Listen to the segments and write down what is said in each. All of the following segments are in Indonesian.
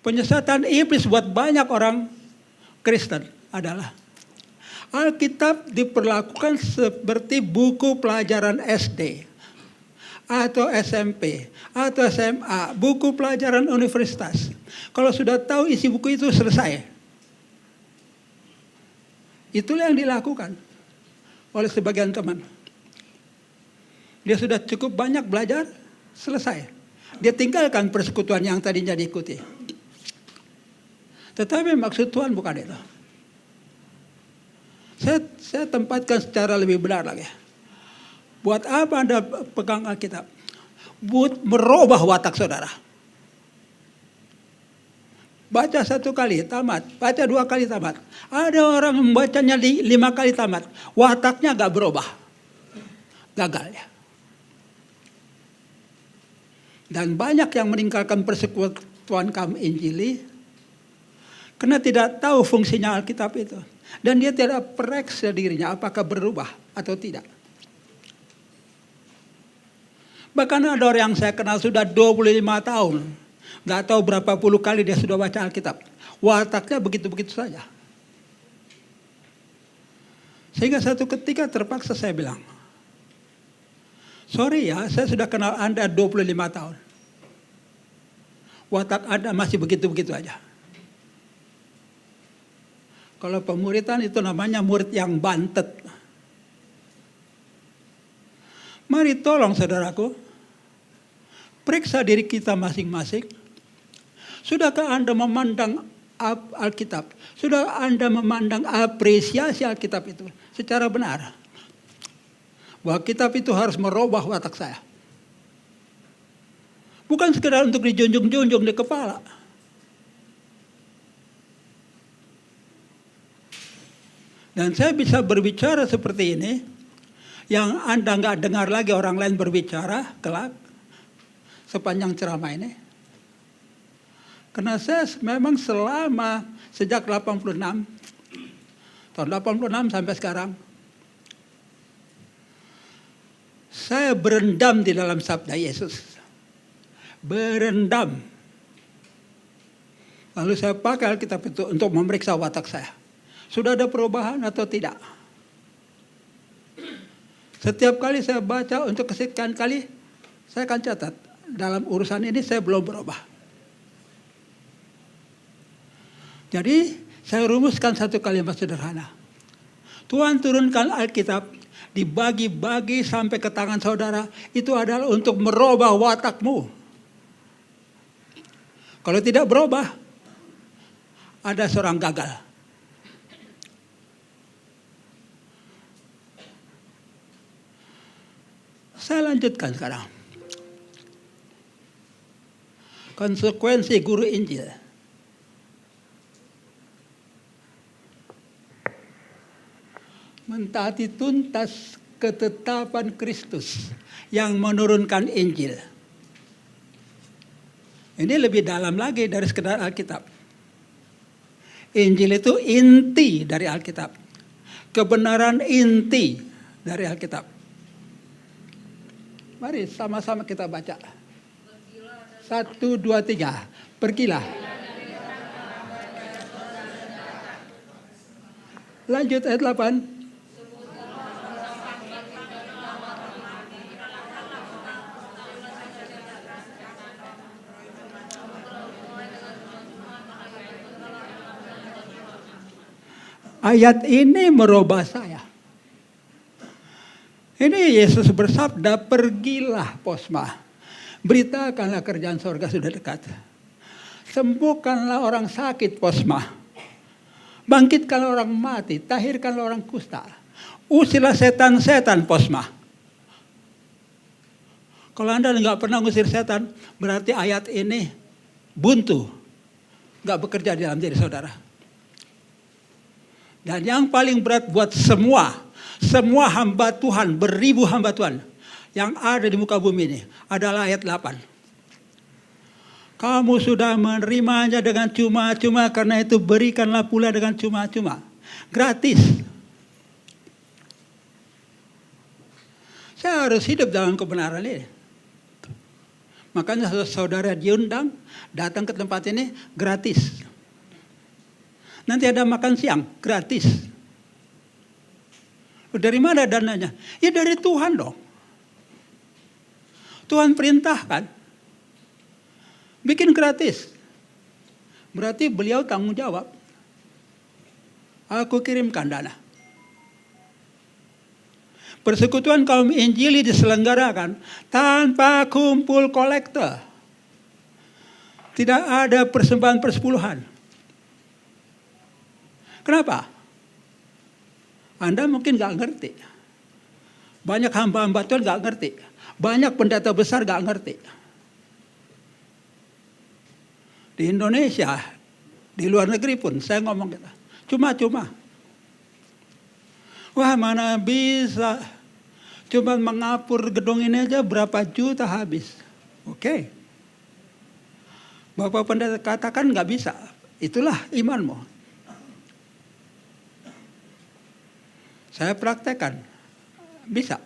Penyesatan iblis buat banyak orang Kristen adalah Alkitab diperlakukan seperti buku pelajaran SD atau SMP atau SMA, buku pelajaran universitas. Kalau sudah tahu isi buku itu selesai. Itulah yang dilakukan oleh sebagian teman. Dia sudah cukup banyak belajar, selesai. Dia tinggalkan persekutuan yang tadinya diikuti. Tetapi maksud Tuhan bukan itu. Saya tempatkan secara lebih benar lagi. Buat apa Anda pegang Alkitab? Buat merubah watak saudara. Baca 1 kali tamat, baca 2 kali tamat. Ada orang membacanya 5 kali tamat, wataknya gak berubah. Gagal ya. Dan banyak yang meninggalkan persekutuan kaum Injili karena tidak tahu fungsinya Alkitab itu. Dan dia tidak periksa dirinya apakah berubah atau tidak. Bahkan ada orang yang saya kenal sudah 25 tahun. Gak tahu berapa puluh kali dia sudah baca Alkitab. Wataknya begitu-begitu saja. Sehingga satu ketika terpaksa saya bilang, sorry ya, saya sudah kenal Anda 25 tahun. Watak Anda masih begitu-begitu aja. Kalau pemuritan itu namanya murid yang bantet. Mari tolong saudaraku, periksa diri kita masing-masing. Sudahkah Anda memandang Alkitab? Sudah Anda memandang apresiasi Alkitab itu secara benar? Bahwa kitab itu harus merubah watak saya. Bukan sekedar untuk dijunjung-junjung di kepala. Dan saya bisa berbicara seperti ini, yang Anda nggak dengar lagi orang lain berbicara kelak sepanjang ceramah ini. Karena saya memang selama sejak 86, tahun 86 sampai sekarang, saya berendam di dalam sabda Yesus. Berendam. Lalu saya pakai Alkitab itu untuk memeriksa watak saya. Sudah ada perubahan atau tidak? Setiap kali saya baca untuk kesekian kali, saya akan catat. Dalam urusan ini saya belum berubah. Jadi saya rumuskan satu kalimat sederhana. Tuhan turunkan Alkitab, dibagi-bagi sampai ke tangan saudara, itu adalah untuk merubah watakmu. Kalau tidak berubah, ada seorang gagal. Saya lanjutkan sekarang. Konsekuensi guru Injil. Mentaati tuntas ketetapan Kristus yang menurunkan Injil. Ini lebih dalam lagi dari sekedar Alkitab. Injil itu inti dari Alkitab. Kebenaran inti dari Alkitab. Mari sama-sama kita baca. 1, 2, 3. Pergilah. Lanjut ayat 8. Ayat ini merubah saya. Ini Yesus bersabda, pergilah Posma. Beritakanlah kerjaan surga sudah dekat. Sembuhkanlah orang sakit Posma. Bangkitkanlah orang mati. Tahirkanlah orang kusta. Usirlah setan-setan Posma. Kalau Anda nggak pernah ngusir setan, berarti ayat ini buntu. Nggak bekerja di dalam diri saudara. Dan yang paling berat buat semua hamba Tuhan, beribu hamba Tuhan yang ada di muka bumi ini adalah ayat 8. Kamu sudah menerimanya dengan cuma-cuma, karena itu berikanlah pula dengan cuma-cuma. Gratis. Saya harus hidup dalam kebenaran ini. Makanya saudara diundang datang ke tempat ini gratis. Nanti ada makan siang gratis. Dari mana dananya? Ya dari Tuhan dong. Tuhan perintahkan. Bikin gratis. Berarti beliau tanggung jawab. Aku kirimkan dana. Persekutuan kaum Injili diselenggarakan tanpa kumpul kolektor. Tidak ada persembahan persepuluhan. Kenapa? Anda mungkin gak ngerti. Banyak hamba-hamba Tuhan gak ngerti. Banyak pendeta besar gak ngerti. Di Indonesia, di luar negeri pun saya ngomong gitu. Cuma-cuma. Wah, mana bisa. Cuma mengapur gedung ini aja berapa juta habis. Oke. Bapak pendeta katakan nggak bisa. Itulah imanmu. Saya praktekkan. Bisa.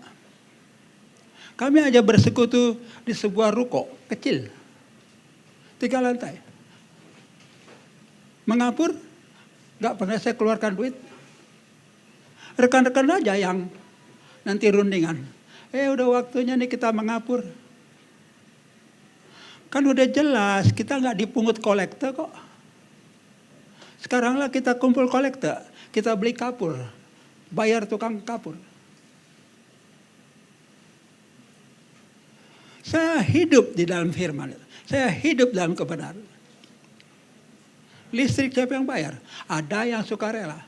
Kami aja bersekutu di sebuah ruko kecil. 3 lantai. Mengapur, nggak pernah saya keluarkan duit. Rekan-rekan aja yang nanti rundingan. Udah waktunya nih kita mengapur. Kan udah jelas kita nggak dipungut kolektor kok. Sekarang lah kita kumpul kolektor. Kita beli kapur. Bayar tukang kapur. Saya hidup di dalam firman. Saya hidup dalam kebenaran. Listrik siapa yang bayar? Ada yang sukarela.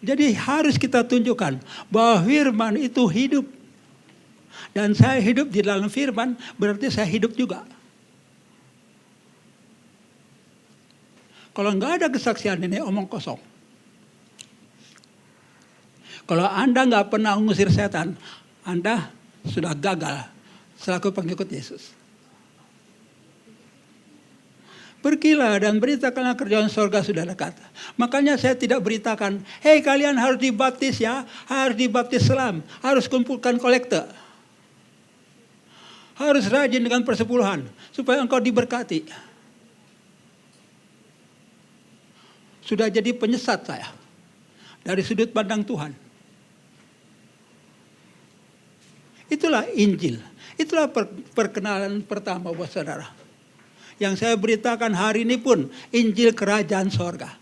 Jadi harus kita tunjukkan bahwa firman itu hidup. Dan saya hidup di dalam firman berarti saya hidup juga. Kalau nggak ada kesaksian ini omong kosong. Kalau Anda nggak pernah mengusir setan, Anda sudah gagal selaku pengikut Yesus. Pergilah dan beritakanlah kerjaan surga sudah dekat. Makanya saya tidak beritakan, hei kalian harus dibaptis ya, harus dibaptis selam, harus kumpulkan kolektor. Harus rajin dengan persepuluhan, supaya engkau diberkati. Sudah jadi penyesat saya, dari sudut pandang Tuhan. Itulah Injil, itulah perkenalan pertama buat saudara. Yang saya beritakan hari ini pun Injil Kerajaan Sorga.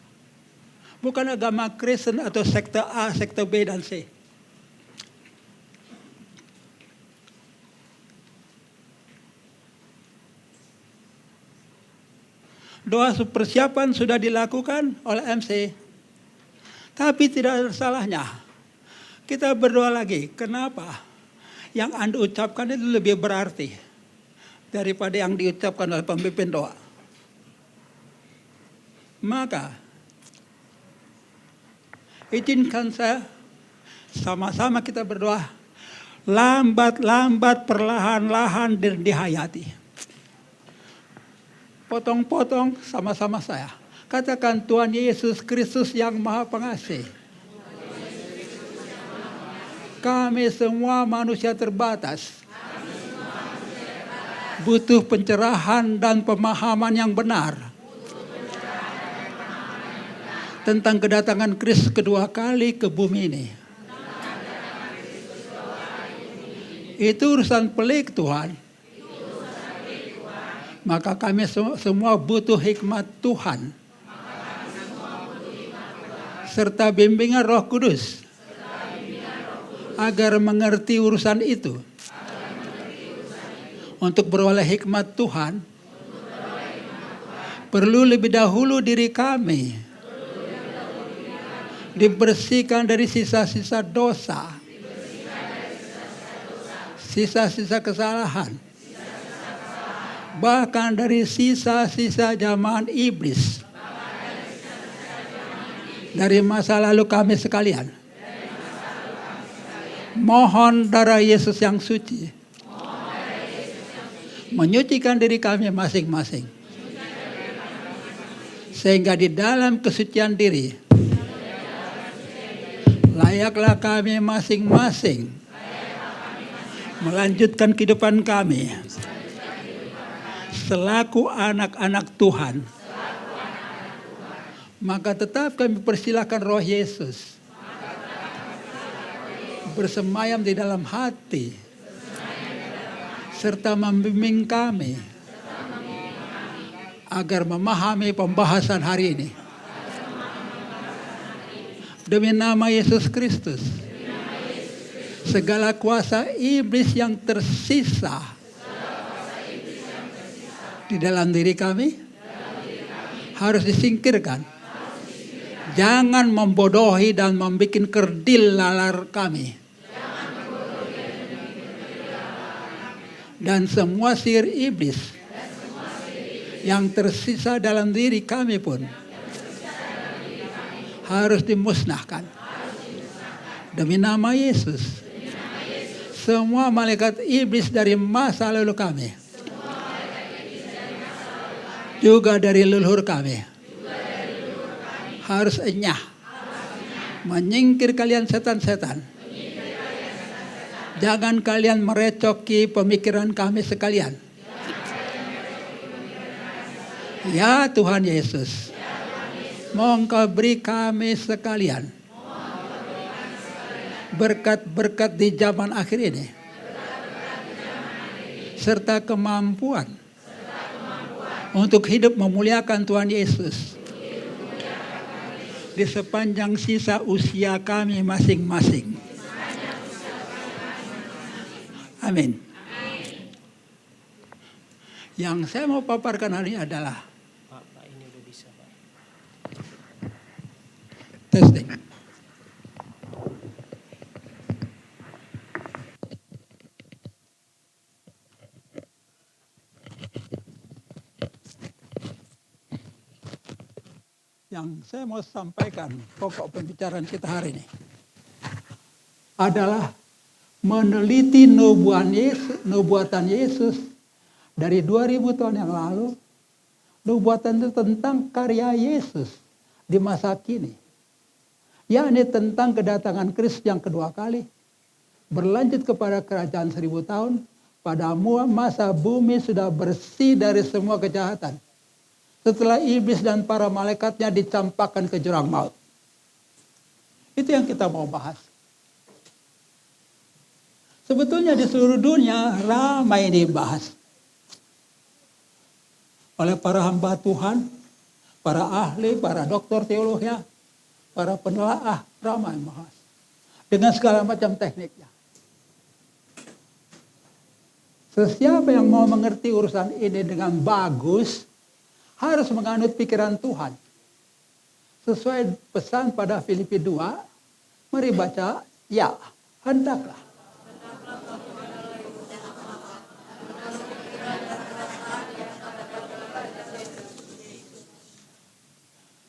Bukan agama Kristen atau sekte A, sekte B, dan C. Doa persiapan sudah dilakukan oleh MC. Tapi tidak ada salahnya. Kita berdoa lagi. Kenapa? Yang Anda ucapkan itu lebih berarti daripada yang diucapkan oleh pemimpin doa. Maka izinkan saya sama-sama kita berdoa lambat-lambat perlahan-lahan dihayati. Potong-potong sama-sama saya. Katakan Tuhan Yesus Kristus yang Maha Pengasih. Kami semua manusia terbatas. Butuh pencerahan dan pemahaman yang benar tentang kedatangan Kristus kedua kali ke bumi ini. Itu urusan pelik Tuhan. Maka kami semua butuh hikmat Tuhan. Serta bimbingan Roh Kudus. Agar mengerti urusan itu. Untuk beroleh hikmat Tuhan, perlu lebih dahulu diri kami dibersihkan dari sisa-sisa dosa, sisa-sisa kesalahan, bahkan dari sisa-sisa zaman iblis, dari masa lalu kami sekalian. Mohon darah Yesus yang suci menyucikan diri kami masing-masing. Sehingga di dalam kesucian diri, layaklah kami masing-masing melanjutkan kehidupan kami selaku anak-anak Tuhan, maka tetap kami persilakan Roh Yesus bersemayam di dalam hati serta membimbing kami agar memahami pembahasan hari ini. Demi nama Yesus Kristus, segala kuasa iblis yang tersisa di dalam diri kami harus disingkirkan. Jangan membodohi dan membuat kerdil lalar kami. Dan semua sihir iblis yang tersisa dalam diri kami pun harus dimusnahkan. Demi nama Yesus, semua malaikat iblis dari masa lalu kami, juga dari leluhur kami, harus enyah, menyingkir kalian setan-setan. Jangan kalian merecoki pemikiran kami sekalian. Ya Tuhan Yesus, mohon Kau beri kami sekalian berkat-berkat di zaman akhir ini, serta kemampuan untuk hidup memuliakan Tuhan Yesus di sepanjang sisa usia kami masing-masing. Amin. Yang saya mau paparkan hari ini adalah Pak, ini udah bisa, Pak. testing. Yang saya mau sampaikan, pokok pembicaraan kita hari ini adalah meneliti nubuatan Yesus dari 2000 tahun yang lalu. Nubuatan itu tentang karya Yesus di masa kini, yakni tentang kedatangan Kristus yang kedua kali, berlanjut kepada kerajaan 1000 tahun, pada masa bumi sudah bersih dari semua kejahatan, setelah iblis dan para malaikatnya dicampakkan ke jurang maut. Itu yang kita mau bahas. Sebetulnya di seluruh dunia ramai dibahas oleh para hamba Tuhan, para ahli, para doktor teologi, para penelaah, ramai bahas dengan segala macam tekniknya. Sesiapa yang mau mengerti urusan ini dengan bagus harus menganut pikiran Tuhan. Sesuai pesan pada Filipi 2, mari baca, ya, hendaklah.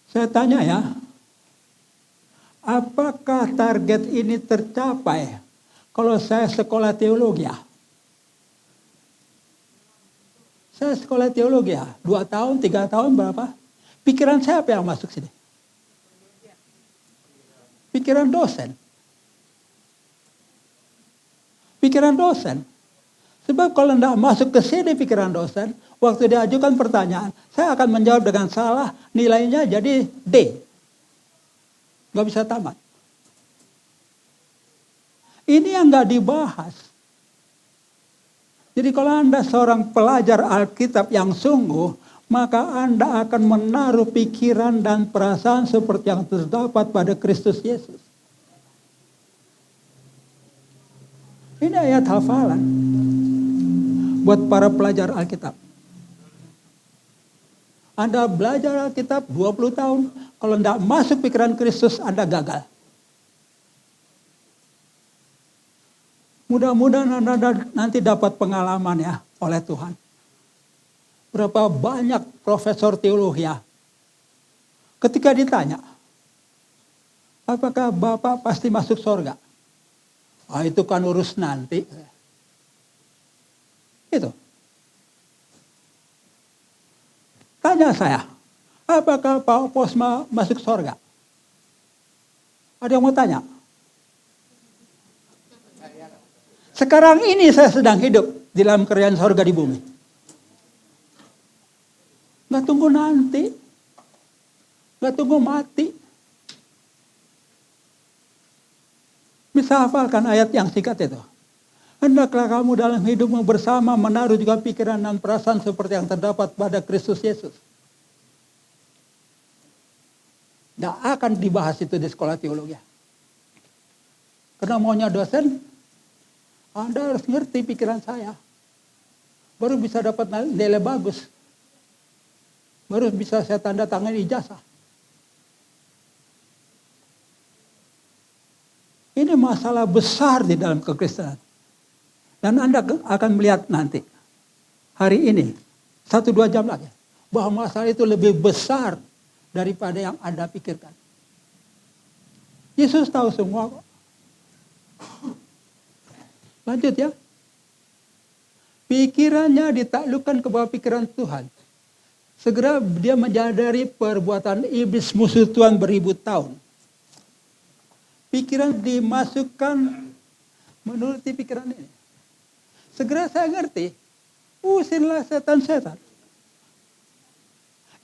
Saya tanya ya, apakah target ini tercapai kalau saya sekolah teologi ya? Saya sekolah teologi ya, 2 tahun, 3 tahun berapa? Pikiran saya apa yang masuk sini? Pikiran dosen. Pikiran dosen. Sebab kalau tidak masuk ke sini pikiran dosen, waktu diajukan pertanyaan, saya akan menjawab dengan salah, nilainya jadi D. Nggak bisa tamat. Ini yang nggak dibahas. Jadi kalau Anda seorang pelajar Alkitab yang sungguh, maka Anda akan menaruh pikiran dan perasaan seperti yang terdapat pada Kristus Yesus. Ini ayat hafalan buat para pelajar Alkitab. Anda belajar Alkitab 20 tahun, kalau tidak masuk pikiran Kristus, Anda gagal. Mudah-mudahan Anda nanti dapat pengalaman ya oleh Tuhan. Berapa banyak profesor teologi ya, ketika ditanya, apakah Bapak pasti masuk surga? Ah, itu kan urus nanti. Itu. Tanya saya, apakah Pak Posma masuk surga? Ada yang mau tanya? Sekarang ini saya sedang hidup di dalam kerajaan sorga di bumi. Nggak tunggu nanti. Nggak tunggu mati. Bisa hafalkan ayat yang singkat itu. Hendaklah kamu dalam hidupmu bersama menaruh juga pikiran dan perasaan seperti yang terdapat pada Kristus Yesus. Nggak akan dibahas itu di sekolah teologi. Karena maunya dosen, Anda harus ngerti pikiran saya. Baru bisa dapat nilai bagus. Baru bisa saya tanda tangan ijazah. Ini masalah besar di dalam kekristenan. Dan Anda akan melihat nanti, hari ini, 1-2 jam lagi, bahwa masalah itu lebih besar daripada yang Anda pikirkan. Yesus tahu semua kok. Lanjut ya. Pikirannya ditaklukkan ke bawah pikiran Tuhan. Segera dia menyadari perbuatan iblis musuh Tuhan beribu tahun. Pikiran dimasukkan menuruti pikiran ini. Segera saya ngerti, usirlah setan-setan.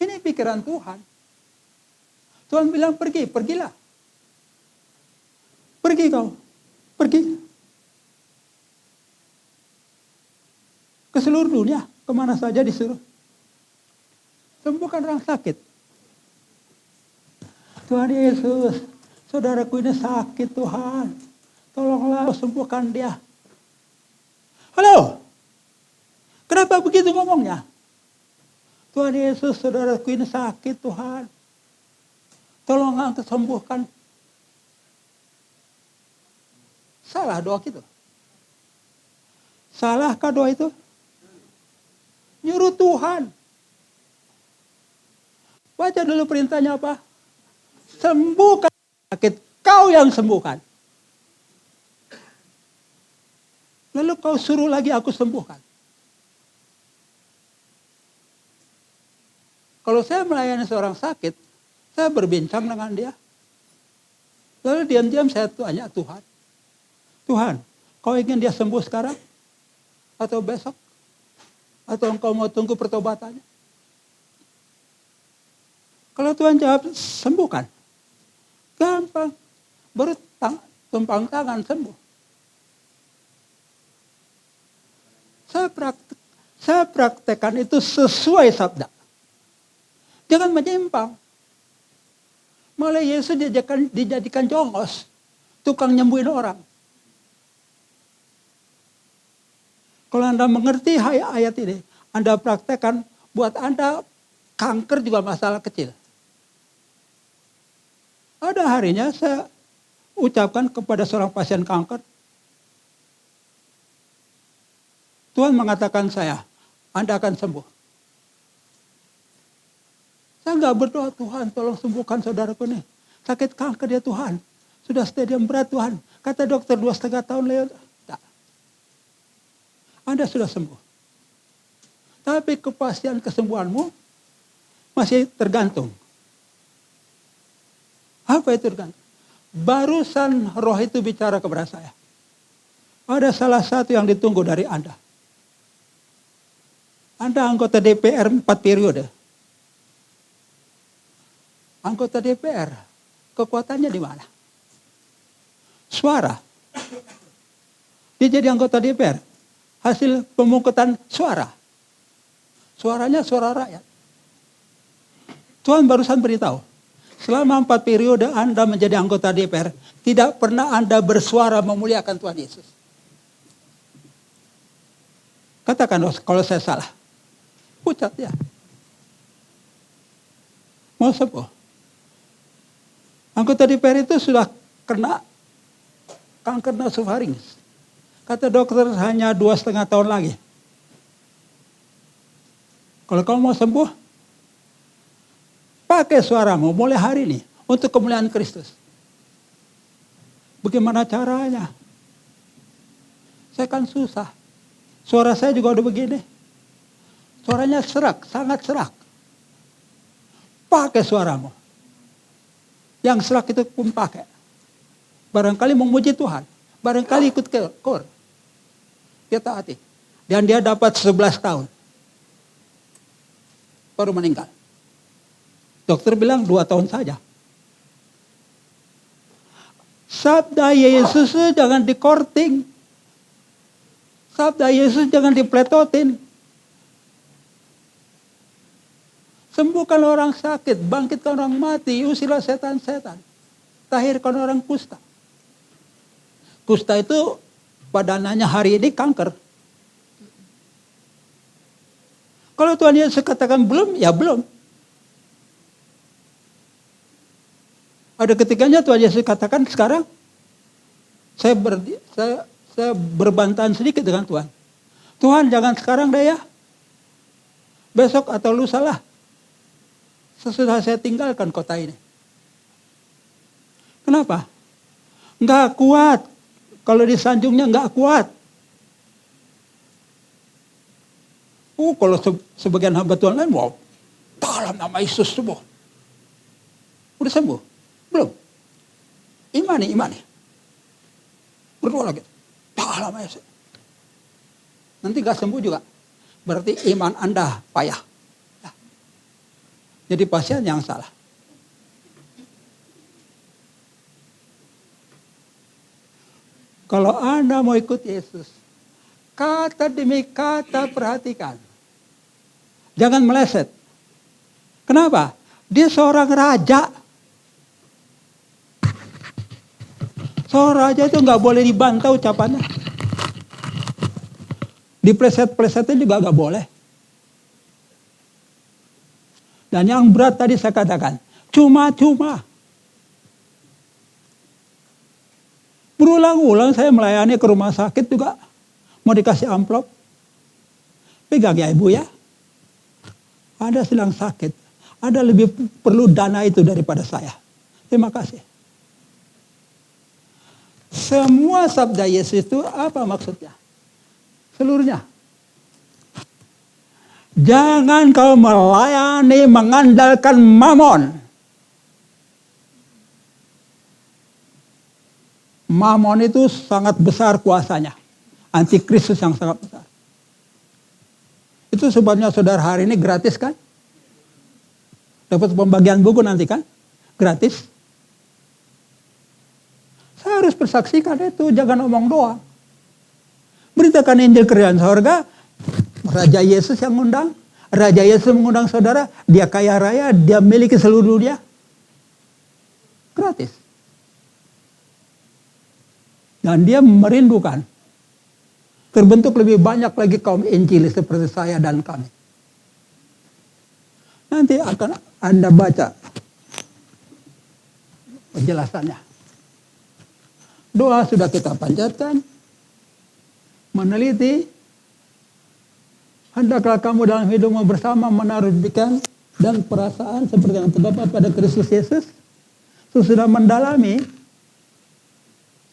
Ini pikiran Tuhan. Tuhan bilang pergi, pergilah. Pergi kau, pergi. Ke seluruh dunia, kemana saja disuruh. Sembuhkan orang sakit. Tuhan Yesus, saudaraku ini sakit Tuhan. Tolonglah sembuhkan dia. Halo, kenapa begitu ngomongnya? Tuhan Yesus, saudaraku ini sakit Tuhan. Tolong Engkau sembuhkan. Salah doa gitu. Salahkah doa itu? Nyuruh Tuhan. Baca dulu perintahnya apa? Sembuhkan sakit. Kau yang sembuhkan. Lalu kau suruh lagi aku sembuhkan. Kalau saya melayani seorang sakit, saya berbincang dengan dia. Lalu diam-diam saya tanya Tuhan. Tuhan, kau ingin dia sembuh sekarang? Atau besok? Atau engkau mau tunggu pertobatannya? Kalau Tuhan jawab, sembuhkan. Gampang. Baru tumpang tangan sembuh. Saya praktekkan itu sesuai sabda. Jangan menyimpang. Malah Yesus dijadikan jongos. Tukang nyembuhin orang. Kalau Anda mengerti ayat ini, Anda praktekkan, buat Anda kanker juga masalah kecil. Ada harinya saya ucapkan kepada seorang pasien kanker, Tuhan mengatakan saya, Anda akan sembuh. Saya nggak berdoa, Tuhan tolong sembuhkan saudaraku nih. Sakit kanker ya Tuhan. Sudah stadium berat Tuhan. Kata dokter 2,5 tahun lewat. Tidak. Anda sudah sembuh. Tapi kepastian kesembuhanmu masih tergantung. Apa itu tergantung? Barusan roh itu bicara kepada saya. Ada salah satu yang ditunggu dari Anda. Anda anggota DPR 4 periode. Anggota DPR, kekuatannya di mana? Suara. Dia jadi anggota DPR. Hasil pemungutan suara. Suaranya suara rakyat. Tuhan barusan beritahu. Selama 4 periode Anda menjadi anggota DPR, tidak pernah Anda bersuara memuliakan Tuhan Yesus. Katakan kalau saya salah. Pucat ya. Mau sembuh. Anggota DPR itu sudah kena kanker nasofaring. Kata dokter hanya 2,5 tahun lagi. Kalau kamu mau sembuh, pakai suaramu mulai hari ini untuk kemuliaan Kristus. Bagaimana caranya? Saya kan susah. Suara saya juga udah begini. Suaranya serak, sangat serak. Pakai suaramu. Yang serak itu pun pakai. Barangkali memuji Tuhan. Barangkali ikut kor. Dia taati. Dan dia dapat 11 tahun. Baru meninggal. Dokter bilang 2 tahun saja. Sabda Yesus jangan dikorting. Sabda Yesus jangan dipletotin. Sembuhkan orang sakit, bangkitkan orang mati, usirlah setan-setan. Tahirkan orang kusta. Kusta itu padanannya hari ini kanker. Kalau Tuhan Yesus katakan belum, ya belum. Ada ketikanya Tuhan Yesus katakan sekarang, saya berbantahan sedikit dengan Tuhan. Tuhan jangan sekarang deh ya. Besok atau lusa lah. Sesudah saya tinggalkan kota ini. Kenapa? Enggak kuat. Kalau disanjungnya enggak kuat. Kalau sebagian hamba Tuhan lain, wow, dalam nama Yesus sembuh. Udah sembuh? Belum. Imani. Berdoa lagi. Dalam nama Yesus. Nanti gak sembuh juga. Berarti iman Anda payah. Ya. Jadi pasien yang salah. Kalau Anda mau ikut Yesus, kata demi kata perhatikan. Jangan meleset. Kenapa? Dia seorang raja. Seorang raja itu nggak boleh dibantah ucapannya. Dipleset-plesetin juga nggak boleh. Dan yang berat tadi saya katakan, cuma-cuma. Berulang-ulang saya melayani ke rumah sakit juga. Mau dikasih amplop. Pegang ya ibu ya. Ada sedang sakit. Ada lebih perlu dana itu daripada saya. Terima kasih. Semua sabda Yesus itu apa maksudnya? Seluruhnya. Jangan kau melayani mengandalkan mamon. Mamon itu sangat besar kuasanya. Antikristus yang sangat besar. Itu sebabnya saudara hari ini gratis kan? Dapat pembagian buku nanti kan? Gratis. Saya harus persaksikan itu, jangan omong doang. Beritakan Injil kerajaan sorga, Raja Yesus yang ngundang. Raja Yesus mengundang saudara, dia kaya raya, dia miliki seluruh dunia. Gratis. Dan dia merindukan. Terbentuk lebih banyak lagi kaum Injilis seperti saya dan kami. Nanti akan Anda baca penjelasannya. Doa sudah kita panjatkan. Meneliti. Hendaklah kamu dalam hidupmu bersama menaruh pikiran dan perasaan seperti yang terdapat pada Kristus Yesus. Sesudah mendalami,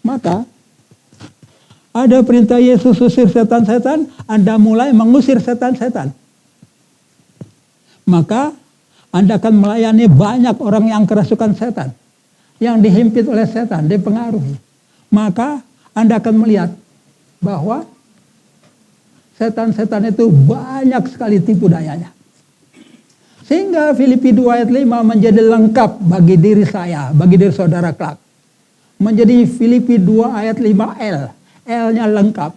maka ada perintah Yesus usir setan-setan, Anda mulai mengusir setan-setan. Maka Anda akan melayani banyak orang yang kerasukan setan. Yang dihimpit oleh setan, dipengaruhi. Maka Anda akan melihat bahwa setan-setan itu banyak sekali tipu dayanya. Sehingga Filipi 2 ayat 5 menjadi lengkap bagi diri saya, bagi diri saudara kelak. Menjadi Filipi 2 ayat 5L. L-nya lengkap.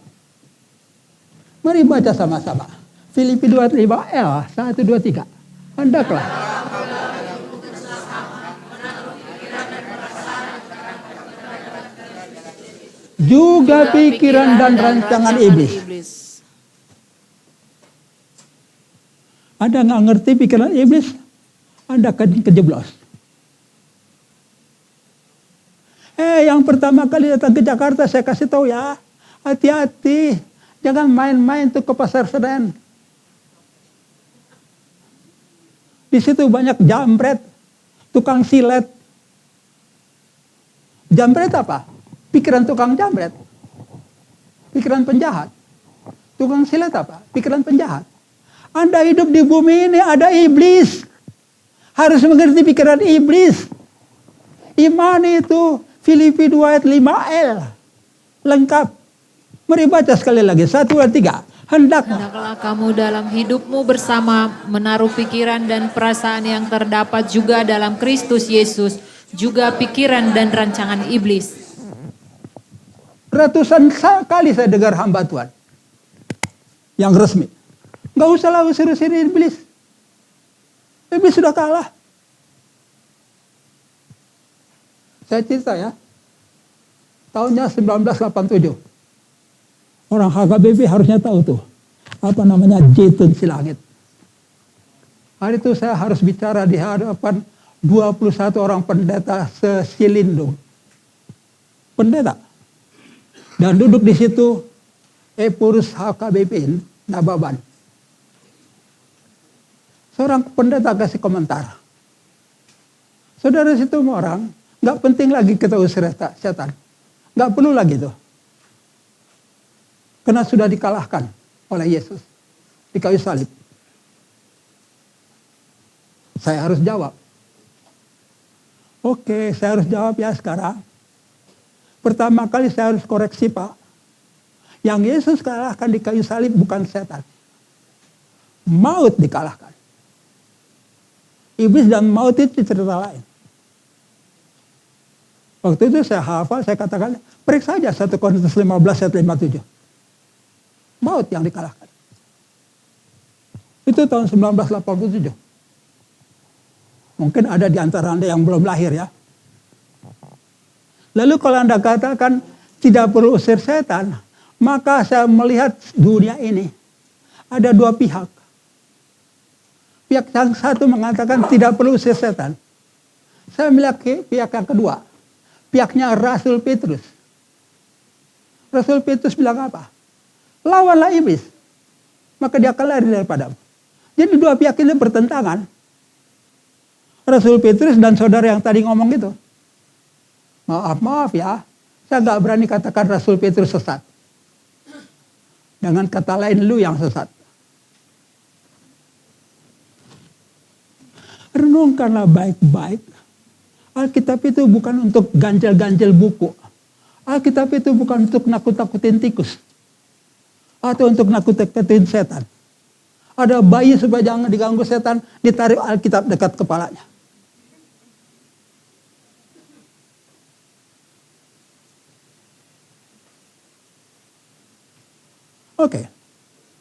Mari baca sama-sama. Filipi 2 ayat 5L. 1, 2, 3. Hendaklah. Juga pikiran dan rancangan iblis. Anda nggak ngerti pikiran iblis, Anda akan kejeblos. Yang pertama kali datang ke Jakarta saya kasih tahu ya, hati-hati, jangan main-main tuh ke Pasar Senen. Di situ banyak jambret, tukang silet. Jambret apa? Pikiran tukang jambret, pikiran penjahat. Tukang silet apa? Pikiran penjahat. Anda hidup di bumi ini ada iblis. Harus mengerti pikiran iblis. Iman itu Filipi 2 ayat 5L. Lengkap. Mari baca sekali lagi. 1, 2, 3. Hendaklah kamu dalam hidupmu bersama menaruh pikiran dan perasaan yang terdapat juga dalam Kristus Yesus, juga pikiran dan rancangan iblis. Ratusan kali saya dengar hamba Tuhan yang resmi. Gak usah lah usir-usir iblis. Iblis sudah kalah. Saya cerita ya. Tahunnya 1987. Orang HKBP harusnya tahu tuh. Apa namanya Jitun Silangit. Hari itu saya harus bicara di hadapan 21 orang pendeta sesilindung. Pendeta. Dan duduk di situ Epurus HKBP Nababan. Seorang pendeta kasih komentar. Saudara situ orang, nggak penting lagi kita usir setan. Nggak perlu lagi tuh. Karena sudah dikalahkan oleh Yesus di kayu salib. Saya harus jawab. Oke, saya harus jawab ya sekarang. Pertama kali saya harus koreksi Pak. Yang Yesus kalahkan di kayu salib bukan setan. Maut dikalahkan. Iblis dan maut itu cerita lain. Waktu itu saya hafal, saya katakan, periksa saja 1 Korintus 15 ayat 57. Maut yang dikalahkan. Itu tahun 1987. Mungkin ada di antara Anda yang belum lahir ya. Lalu kalau Anda katakan tidak perlu usir setan, maka saya melihat dunia ini ada dua pihak. Pihak yang satu mengatakan tidak perlu usir setan. Saya melihat pihak yang kedua. Pihaknya Rasul Petrus. Rasul Petrus bilang apa? Lawanlah iblis. Maka dia akan lari daripadamu. Jadi dua pihak ini bertentangan. Rasul Petrus dan saudara yang tadi ngomong itu. Maaf ya. Saya gak berani katakan Rasul Petrus sesat. Dengan kata lain lu yang sesat. Renungkanlah baik-baik. Alkitab itu bukan untuk ganjel-ganjel buku. Alkitab itu bukan untuk nakut-nakutin tikus. Atau untuk nakut-nakutin setan. Ada bayi supaya jangan diganggu setan, ditarik Alkitab dekat kepalanya. Oke,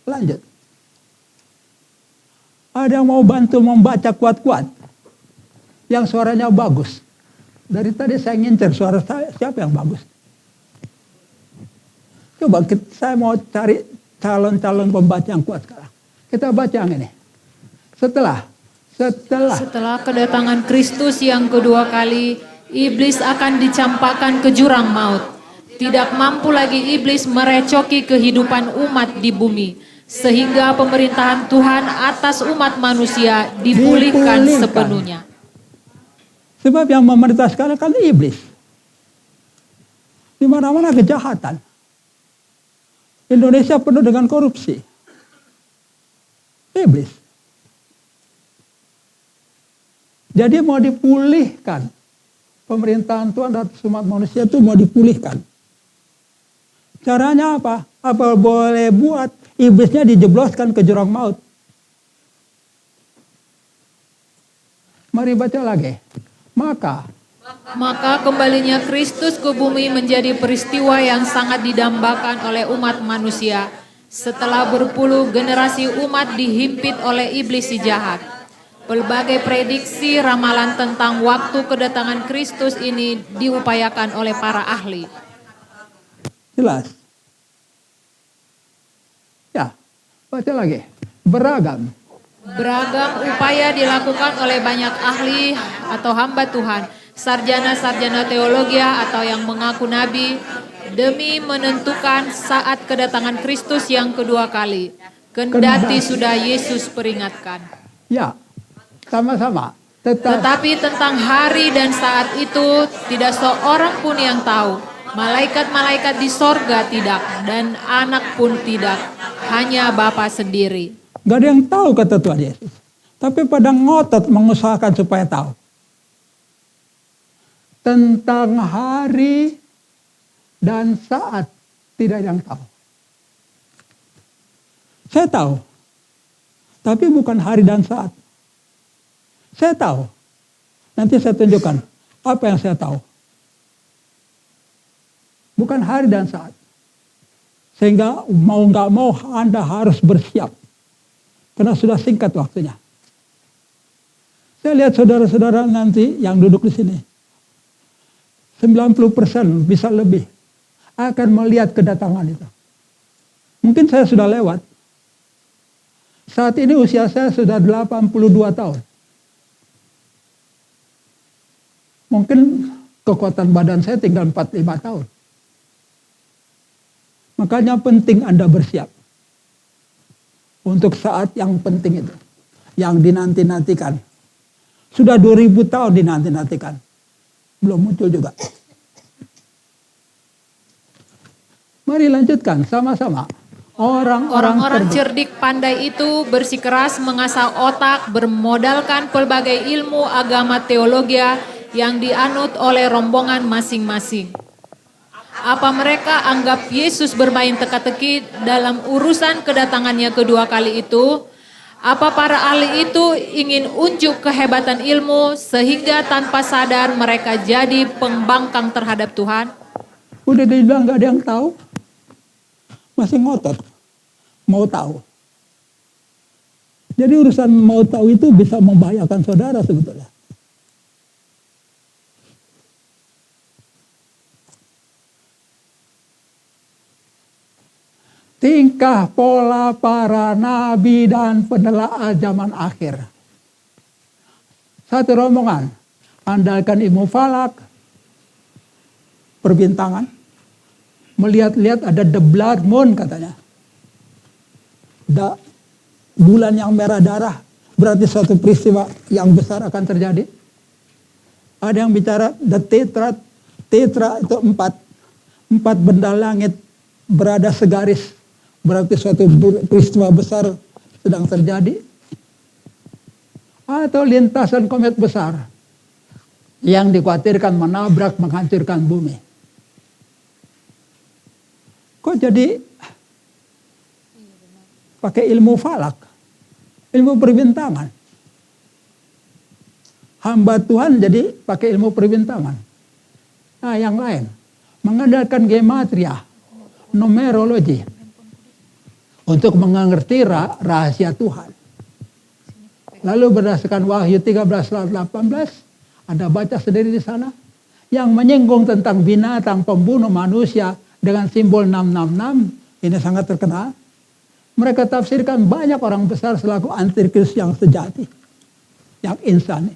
lanjut. Ada yang mau bantu membaca kuat-kuat? Yang suaranya bagus. Dari tadi saya ngincer suara saya, siapa yang bagus? Coba saya mau cari calon-calon pembaca yang kuat sekarang. Kita baca yang ini. Setelah kedatangan Kristus yang kedua kali, iblis akan dicampakkan ke jurang maut. Tidak mampu lagi iblis merecoki kehidupan umat di bumi, sehingga pemerintahan Tuhan atas umat manusia dipulihkan sepenuhnya. Sebab yang memerintah sekarang kan iblis. Di mana-mana kejahatan. Indonesia penuh dengan korupsi. Iblis. Jadi mau dipulihkan. Pemerintahan Tuhan atas umat manusia itu mau dipulihkan. Caranya apa? Apa boleh buat iblisnya dijebloskan ke jurang maut? Mari baca lagi. Maka kembalinya Kristus ke bumi menjadi peristiwa yang sangat didambakan oleh umat manusia. Setelah berpuluh generasi umat dihimpit oleh iblis si jahat. Berbagai prediksi ramalan tentang waktu kedatangan Kristus ini diupayakan oleh para ahli. Jelas. Ya, baca lagi. Beragam upaya dilakukan oleh banyak ahli atau hamba Tuhan, sarjana-sarjana teologi atau yang mengaku nabi, demi menentukan saat kedatangan Kristus yang kedua kali. Kendati sudah Yesus peringatkan. Ya, sama-sama. Tetapi tentang hari dan saat itu tidak seorang pun yang tahu. Malaikat-malaikat di sorga tidak, dan anak pun tidak. Hanya Bapa sendiri. Gak ada yang tahu kata Tuhan Yesus. Tapi pada ngotot mengusahakan supaya tahu. Tentang hari dan saat tidak ada yang tahu. Saya tahu. Tapi bukan hari dan saat. Saya tahu. Nanti saya tunjukkan apa yang saya tahu. Bukan hari dan saat. Sehingga mau nggak mau Anda harus bersiap. Karena sudah singkat waktunya. Saya lihat saudara-saudara nanti yang duduk di sini. 90% bisa lebih akan melihat kedatangan itu. Mungkin saya sudah lewat. Saat ini usia saya sudah 82 tahun. Mungkin kekuatan badan saya tinggal 45 tahun. Makanya penting Anda bersiap. Untuk saat yang penting itu. Yang dinanti-nantikan. Sudah 2000 tahun dinanti-nantikan. Belum muncul juga. Mari lanjutkan sama-sama. Orang-orang cerdik pandai itu bersikeras mengasah otak bermodalkan pelbagai ilmu agama teologi yang dianut oleh rombongan masing-masing. Apa mereka anggap Yesus bermain teka-teki dalam urusan kedatangannya kedua kali itu? Apa para ahli itu ingin unjuk kehebatan ilmu sehingga tanpa sadar mereka jadi pembangkang terhadap Tuhan? Udah dibilang gak ada yang tahu. Masih ngotot. Mau tahu. Jadi urusan mau tahu itu bisa membahayakan saudara sebetulnya. Tingkah pola para nabi dan penelaah zaman akhir. Satu rombongan, andalkan ilmu falak, perbintangan, melihat-lihat ada the blood moon katanya. Bulan yang merah darah, berarti suatu peristiwa yang besar akan terjadi. Ada yang bicara the tetra itu empat benda langit berada segaris. Berarti suatu peristiwa besar sedang terjadi. Atau lintasan komet besar yang dikhawatirkan menabrak, menghancurkan bumi. Kok jadi pakai ilmu falak, ilmu perbintangan? Hamba Tuhan jadi pakai ilmu perbintangan. Nah, yang lain mengandalkan gematria, numerologi. Untuk mengerti rahasia Tuhan. Lalu berdasarkan Wahyu 13:18, Anda baca sendiri di sana, yang menyinggung tentang binatang pembunuh manusia dengan simbol 666, ini sangat terkenal. Mereka tafsirkan banyak orang besar selaku antikristus yang sejati, yang insani.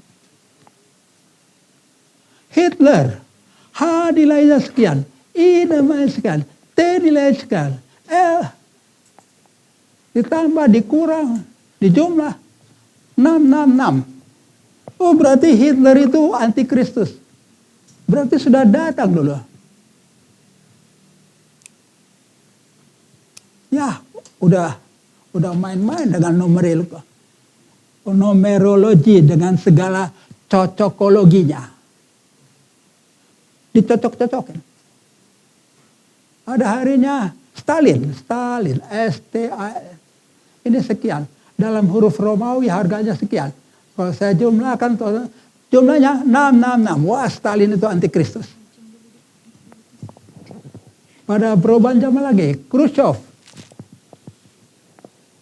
Hitler, H nilainya sekian, I nilainya sekian, T nilainya sekian, L ditambah, dikurang, dijumlah 666. Oh, berarti Hitler itu antikristus. Berarti sudah datang dulu. Ya, udah main-main dengan numerologi dengan segala cocokologinya. Dicocok-cocokin. Ada harinya Stalin, STAL. Ini sekian. Dalam huruf Romawi harganya sekian. Kalau saya jumlahkan, jumlahnya 666. Wah, Stalin itu antikristus. Pada perubahan zaman lagi, Khrushchev.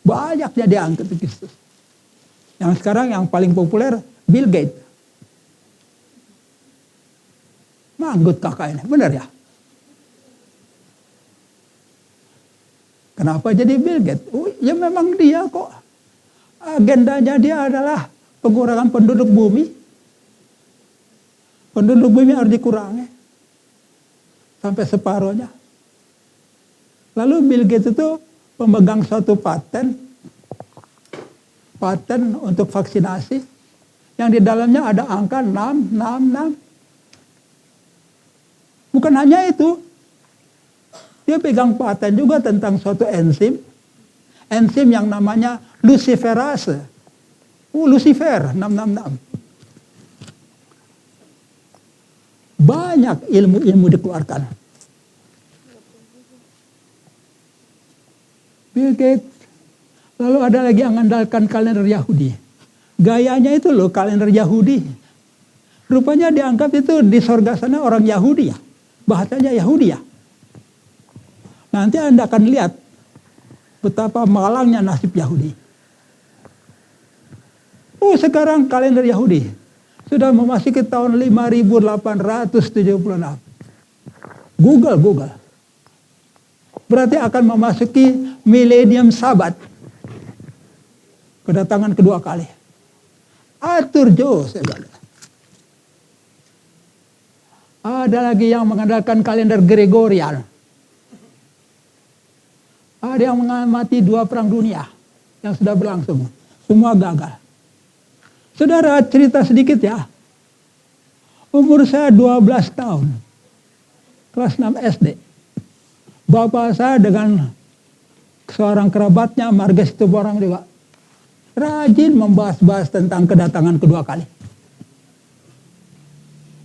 Banyak jadi antikristus. Yang sekarang yang paling populer, Bill Gates. Manggut kakak ini, benar ya? Kenapa jadi Bill Gates? Oh, ya memang dia kok. Agendanya dia adalah pengurangan penduduk bumi. Penduduk bumi harus dikurangi. Sampai separuhnya. Lalu Bill Gates itu pemegang suatu paten. Paten untuk vaksinasi. Yang di dalamnya ada angka 666. Bukan hanya itu. Dia pegang paten juga tentang suatu enzim. Enzim yang namanya luciferase. Lucifer 666. Banyak ilmu-ilmu dikeluarkan. Bill Gates Lalu ada lagi yang mengandalkan kalender Yahudi. Gayanya itu loh kalender Yahudi. Rupanya dianggap itu di sorga sana orang Yahudi ya. Bahasanya Yahudi ya. Nanti Anda akan lihat betapa malangnya nasib Yahudi. Oh, sekarang kalender Yahudi sudah memasuki tahun 5876. Google. Berarti akan memasuki milenium Sabat. Kedatangan kedua kali. Atur jauh saya bilang. Ada lagi yang mengandalkan kalender Gregorian. Ada yang mengamati 2 perang dunia yang sudah berlangsung. Semua gagal. Saudara, cerita sedikit ya. Umur saya 12 tahun. Kelas 6 SD. Bapak saya dengan seorang kerabatnya, marga Situborang juga, rajin membahas-bahas tentang kedatangan kedua kali.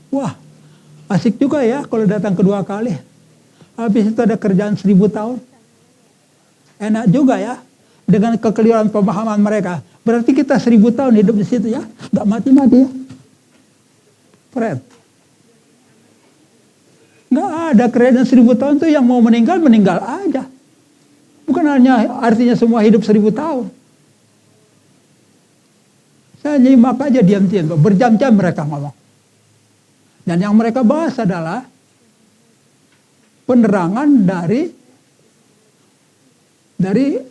Wah, asik juga ya kalau datang kedua kali. Habis itu ada kerjaan 1000 tahun. Enak juga ya dengan kekeliruan pemahaman mereka. Berarti kita 1000 tahun hidup di situ ya, nggak mati-mati ya. Fred. Nggak ada kerajaan 1000 tahun tuh yang mau meninggal aja. Bukan hanya artinya semua hidup 1000 tahun. Saya nyimak aja diam-diam, berjam-jam mereka ngomong. Dan yang mereka bahas adalah penerangan dari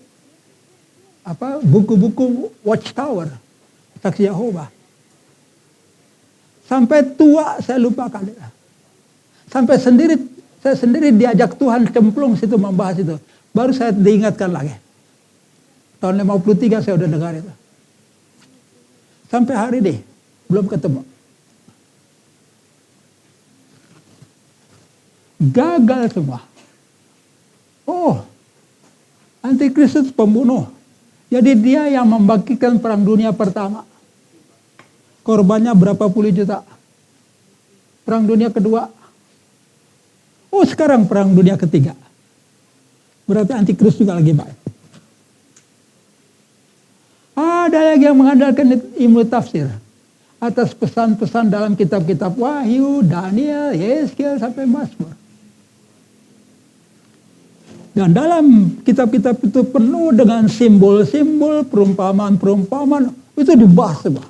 buku-buku Watchtower, Saksi Yehova. Sampai tua saya lupakan. Sampai saya sendiri diajak Tuhan cemplung situ membahas itu. Baru saya diingatkan lagi. Tahun 53 saya udah dengar itu. Sampai hari ini belum ketemu. Gagal semua. Oh, Antikristus pembunuh. Jadi dia yang membangkitkan perang dunia pertama. Korbannya berapa puluh juta. Perang dunia kedua. Oh, sekarang perang dunia ketiga. Berarti Antikristus juga lagi baik. Ada lagi yang mengandalkan ilmu tafsir. Atas pesan-pesan dalam kitab-kitab Wahyu, Daniel, Yeskiel, sampai Mazmur. Dan dalam kitab-kitab itu penuh dengan simbol-simbol, perumpamaan-perumpamaan. Itu dibahas semua.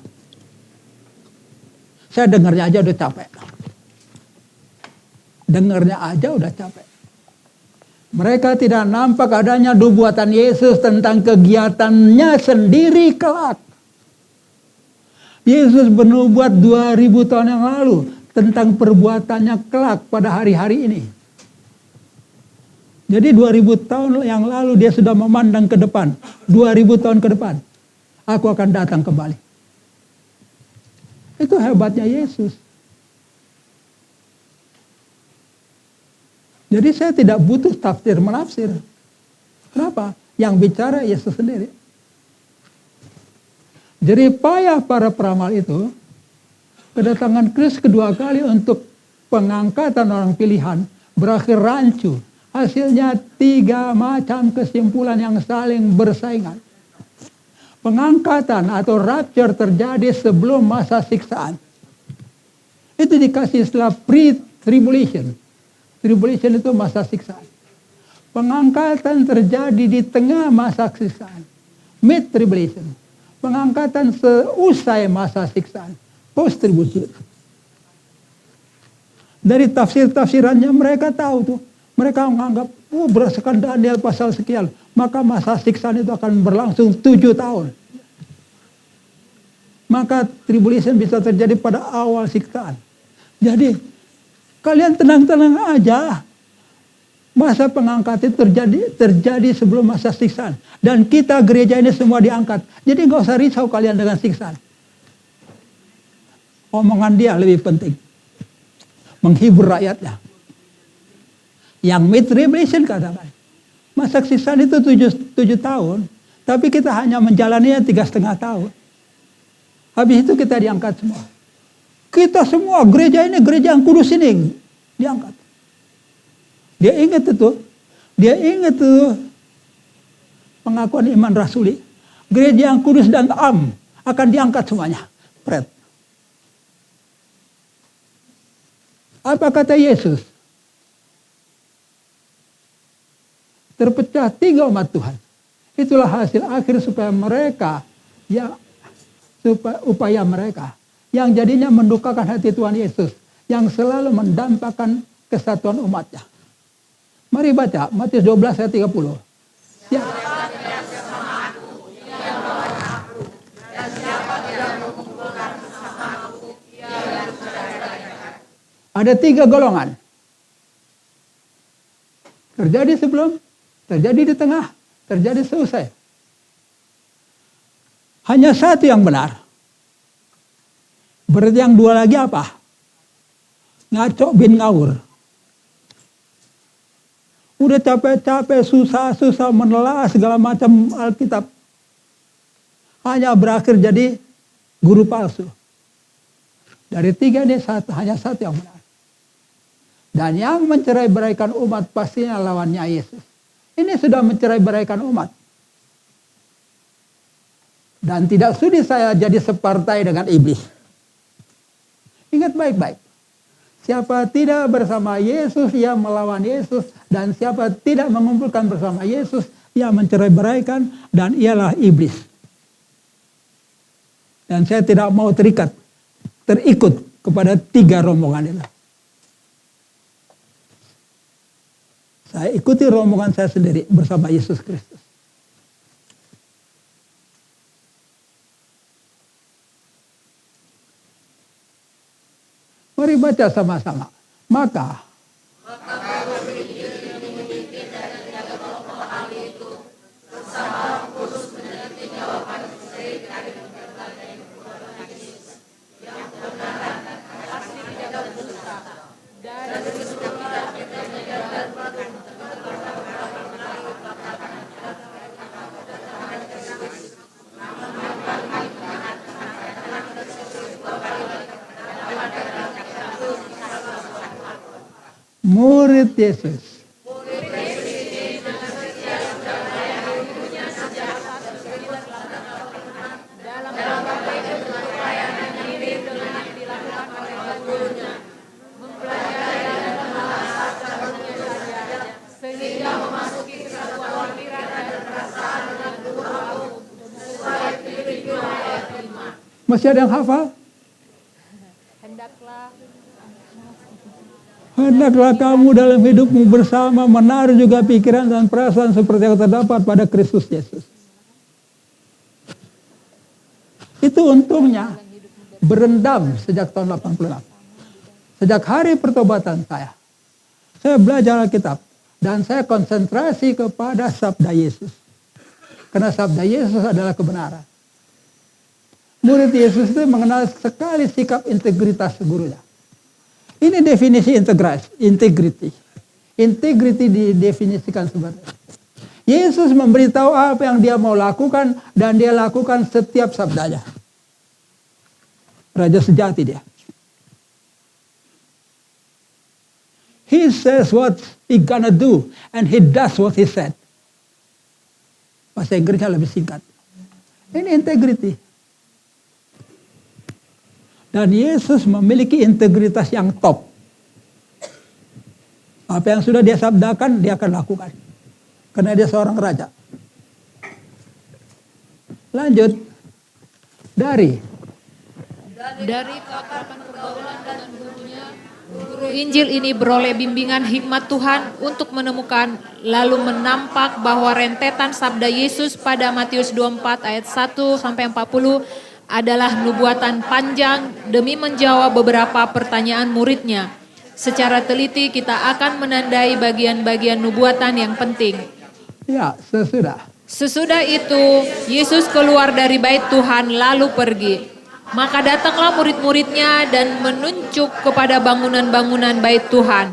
Saya dengarnya aja udah capek. Dengarnya aja udah capek. Mereka tidak nampak adanya nubuatan Yesus tentang kegiatannya sendiri kelak. Yesus bernubuat 2000 tahun yang lalu tentang perbuatannya kelak pada hari-hari ini. Jadi 2000 tahun yang lalu dia sudah memandang ke depan. 2000 tahun ke depan. Aku akan datang kembali. Itu hebatnya Yesus. Jadi saya tidak butuh tafsir menafsir. Kenapa? Yang bicara Yesus sendiri. Jadi payah para peramal itu kedatangan Kristus kedua kali untuk pengangkatan orang pilihan berakhir rancu. Hasilnya 3 macam kesimpulan yang saling bersaingan. Pengangkatan atau rapture terjadi sebelum masa siksaan. Itu dikasih istilah pre-tribulation. Tribulation itu masa siksaan. Pengangkatan terjadi di tengah masa siksaan. Mid-tribulation. Pengangkatan seusai masa siksaan. Post-tribulation. Dari tafsir-tafsirannya mereka tahu tuh. Mereka menganggap, berdasarkan Daniel pasal sekian, maka masa siksaan itu akan berlangsung 7 tahun. Maka tribulation bisa terjadi pada awal siksaan. Jadi, kalian tenang-tenang aja. Masa pengangkatan itu terjadi sebelum masa siksaan. Dan kita gereja ini semua diangkat. Jadi nggak usah risau kalian dengan siksaan. Omongan dia lebih penting. Menghibur rakyatnya. Yang mid-tribulation katakan. Masa siksaan itu 7 tahun. Tapi kita hanya menjalaninya 3,5 tahun. Habis itu kita diangkat semua. Kita semua, gereja ini, gereja yang kudus ini, diangkat. Dia ingat itu pengakuan iman rasuli, gereja yang kudus dan taam akan diangkat semuanya. Pret. Apa kata Yesus? Terpecah 3 umat Tuhan. Itulah hasil akhir supaya mereka, upaya mereka yang jadinya mendukakan hati Tuhan Yesus, yang selalu mendampakkan kesatuan umatnya. Mari baca Matius 12 ayat 30. Ya. Ada 3 golongan. Terjadi sebelum, terjadi di tengah, terjadi selesai. Hanya satu yang benar. Berarti yang 2 lagi apa? Ngaco bin ngawur. Udah capek-capek, susah-susah menelaah segala macam Alkitab. Hanya berakhir jadi guru palsu. Dari 3 ini hanya satu yang benar. Dan yang mencerai-beraikan umat pastinya lawannya Yesus. Ini sudah mencerai-beraikan umat. Dan tidak sudi saya jadi separtai dengan iblis. Ingat baik-baik. Siapa tidak bersama Yesus, ia melawan Yesus. Dan siapa tidak mengumpulkan bersama Yesus, ia mencerai-beraikan dan ialah iblis. Dan saya tidak mau terikut kepada 3 rombongan itu. Saya ikuti rombongan saya sendiri bersama Yesus Kristus. Mari baca sama-sama. Maka murid Yesus. Masih ada yang hafal? Hendaklah kamu dalam hidupmu bersama menaruh juga pikiran dan perasaan seperti yang terdapat pada Kristus Yesus. Itu untungnya berendam sejak tahun 86. Sejak hari pertobatan saya belajar Alkitab dan saya konsentrasi kepada sabda Yesus. Karena sabda Yesus adalah kebenaran. Murid Yesus itu mengenal sekali sikap integritas gurunya. Ini definisi integrity. Integrity didefinisikan sebagai Yesus memberitahu apa yang dia mau lakukan dan dia lakukan setiap sabdanya. Raja sejati dia. He says what he gonna do and he does what he said. Bahasa Inggrisnya lebih singkat. Ini integrity. Dan Yesus memiliki integritas yang top. Apa yang sudah dia sabdakan, dia akan lakukan. Karena dia seorang raja. Lanjut. Dari keakraban pergaulan dengan gurunya, guru Injil ini beroleh bimbingan hikmat Tuhan untuk menemukan lalu menampak bahwa rentetan sabda Yesus pada Matius 24 ayat 1-40 adalah nubuatan panjang demi menjawab beberapa pertanyaan muridnya. Secara teliti kita akan menandai bagian-bagian nubuatan yang penting. Ya, Sesudah itu, Yesus keluar dari bait Tuhan lalu pergi. Maka datanglah murid-muridnya dan menunjuk kepada bangunan-bangunan bait Tuhan.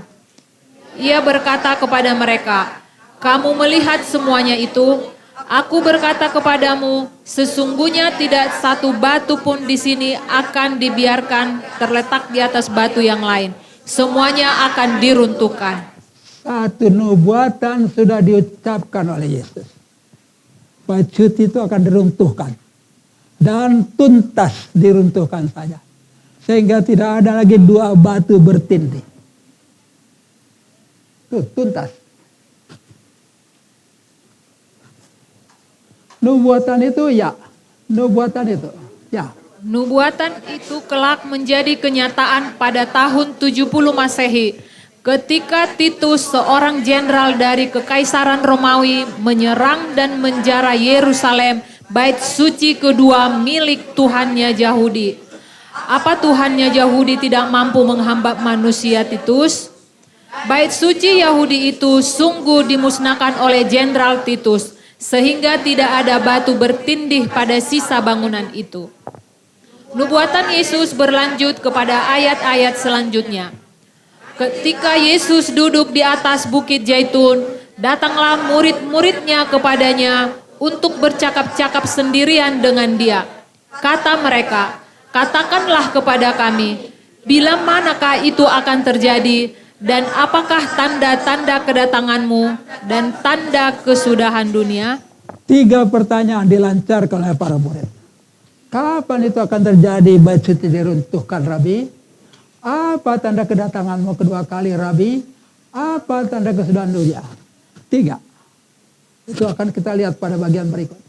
Ia berkata kepada mereka, "Kamu melihat semuanya itu? Aku berkata kepadamu, sesungguhnya tidak satu batu pun di sini akan dibiarkan terletak di atas batu yang lain. Semuanya akan diruntuhkan." Satu nubuatan sudah diucapkan oleh Yesus. Bait suci itu akan diruntuhkan. Dan tuntas diruntuhkan saja. Sehingga tidak ada lagi dua batu bertindih. Tuh, tuntas. Nubuatan itu ya. Nubuatan itu ya. Nubuatan itu kelak menjadi kenyataan pada tahun 70 Masehi ketika Titus, seorang jenderal dari Kekaisaran Romawi, menyerang dan menjara Yerusalem, bait suci kedua milik Tuhannya Yahudi. Apa Tuhannya Yahudi tidak mampu menghamba manusia, Titus? Bait suci Yahudi itu sungguh dimusnahkan oleh Jenderal Titus, sehingga tidak ada batu bertindih pada sisa bangunan itu. Nubuatan Yesus berlanjut kepada ayat-ayat selanjutnya. Ketika Yesus duduk di atas bukit Zaitun, datanglah murid-muridnya kepadanya untuk bercakap-cakap sendirian dengan dia. Kata mereka, "Katakanlah kepada kami, bila manakah itu akan terjadi, dan apakah tanda-tanda kedatanganmu dan tanda kesudahan dunia?" 3 pertanyaan dilancarkan oleh para murid. Kapan itu akan terjadi bait suci diruntuhkan, Rabi? Apa tanda kedatanganmu kedua kali, Rabi? Apa tanda kesudahan dunia? 3. Itu akan kita lihat pada bagian berikut.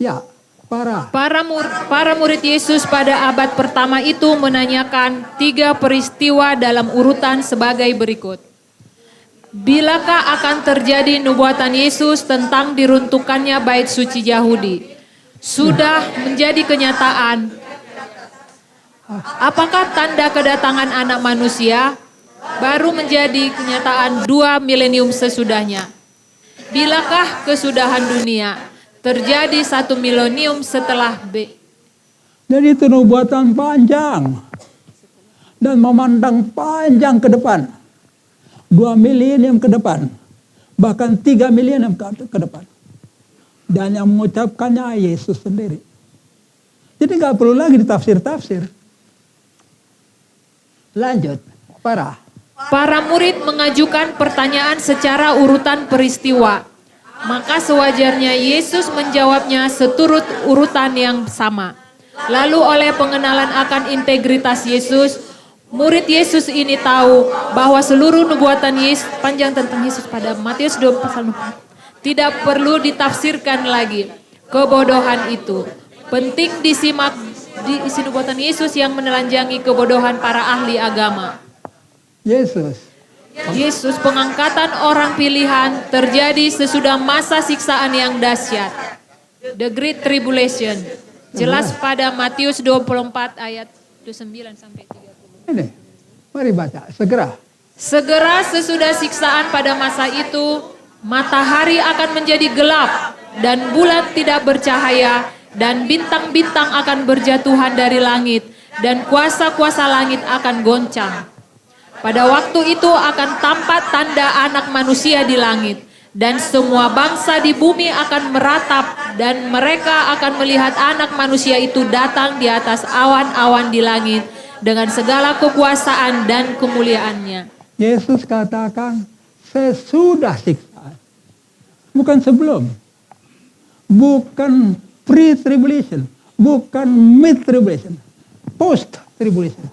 Ya, para murid Yesus pada abad pertama itu menanyakan 3 peristiwa dalam urutan sebagai berikut. Bilakah akan terjadi nubuatan Yesus tentang diruntuhkannya bait suci Yahudi? Sudah menjadi kenyataan. Apakah tanda kedatangan anak manusia? Baru menjadi kenyataan 2 milenium sesudahnya. Bilakah kesudahan dunia? Terjadi 1 milenium setelah B. Jadi itu nubuatan panjang. Dan memandang panjang ke depan. 2 milenium ke depan. Bahkan 3 milenium ke depan. Dan yang mengucapkannya Yesus sendiri. Jadi gak perlu lagi ditafsir-tafsir. Lanjut. Para murid mengajukan pertanyaan secara urutan peristiwa. Maka sewajarnya Yesus menjawabnya seturut urutan yang sama. Lalu oleh pengenalan akan integritas Yesus, murid Yesus ini tahu bahwa seluruh nubuatan Yesus panjang tentang Yesus pada Matius 24 tidak perlu ditafsirkan lagi. Kebodohan itu penting disimak di isi nubuatan Yesus yang menelanjangi kebodohan para ahli agama. Yesus pengangkatan orang pilihan terjadi sesudah masa siksaan yang dahsyat. The Great Tribulation. Jelas pada Matius 24 ayat 29 sampai 30. Ini, mari baca segera. Segera sesudah siksaan pada masa itu, matahari akan menjadi gelap dan bulan tidak bercahaya dan bintang-bintang akan berjatuhan dari langit dan kuasa-kuasa langit akan goncang. Pada waktu itu akan tampak tanda anak manusia di langit dan semua bangsa di bumi akan meratap dan mereka akan melihat anak manusia itu datang di atas awan-awan di langit dengan segala kekuasaan dan kemuliaannya. Yesus katakan sesudah siksaan. Bukan sebelum. Bukan pre-tribulation. Bukan mid-tribulation. Post-tribulation.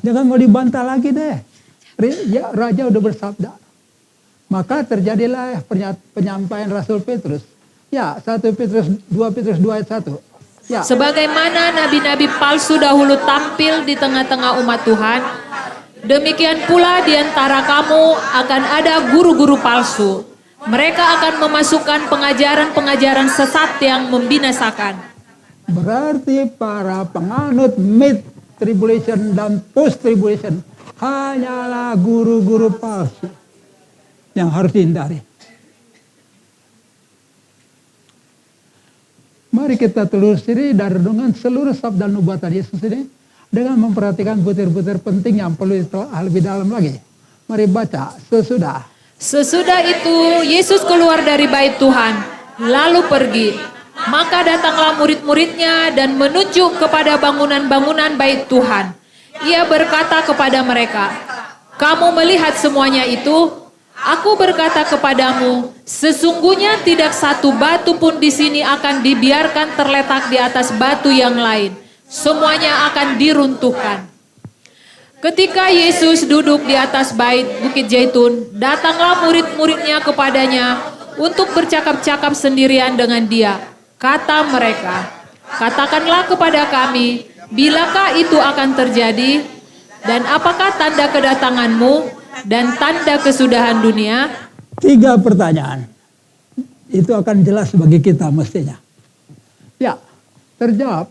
Jangan mau dibantah lagi deh. Raja udah bersabda. Maka terjadilah penyampaian Rasul Petrus. Ya, 1 Petrus 2 Petrus 2 ayat 1. Ya. Sebagaimana nabi-nabi palsu dahulu tampil di tengah-tengah umat Tuhan, demikian pula di antara kamu akan ada guru-guru palsu. Mereka akan memasukkan pengajaran-pengajaran sesat yang membinasakan. Berarti para penganut mid-tribulation dan post-tribulation hanyalah guru-guru palsu yang harus dihindari. Mari kita telusuri dari renungan seluruh sabda nubuatan Yesus ini dengan memperhatikan butir-butir penting yang perlu ditelaah lebih dalam lagi. Mari baca Sesudah itu Yesus keluar dari bait Tuhan, lalu pergi. Maka datanglah murid-muridnya dan menunjuk kepada bangunan-bangunan bait Tuhan. Ia berkata kepada mereka, "Kamu melihat semuanya itu? Aku berkata kepadamu, sesungguhnya tidak satu batu pun di sini akan dibiarkan terletak di atas batu yang lain. Semuanya akan diruntuhkan. Ketika Yesus duduk di atas bait Bukit Zaitun, datanglah murid-muridnya kepadanya untuk bercakap-cakap sendirian dengan dia. Kata mereka, katakanlah kepada kami, bilakah itu akan terjadi? Dan apakah tanda kedatanganmu dan tanda kesudahan dunia? 3 pertanyaan. Itu akan jelas bagi kita mestinya. Ya, terjawab.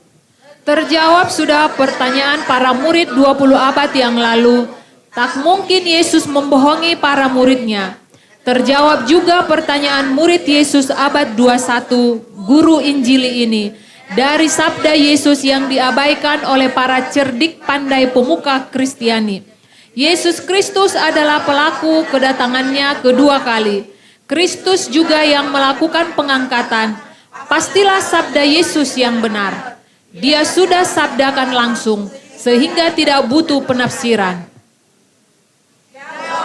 Terjawab sudah pertanyaan para murid 20 abad yang lalu. Tak mungkin Yesus membohongi para muridnya. Terjawab juga pertanyaan murid Yesus abad 21, guru Injili ini. Dari sabda Yesus yang diabaikan oleh para cerdik pandai pemuka Kristiani. Yesus Kristus adalah pelaku kedatangannya kedua kali. Kristus juga yang melakukan pengangkatan. Pastilah sabda Yesus yang benar. Dia sudah sabdakan langsung, sehingga tidak butuh penafsiran.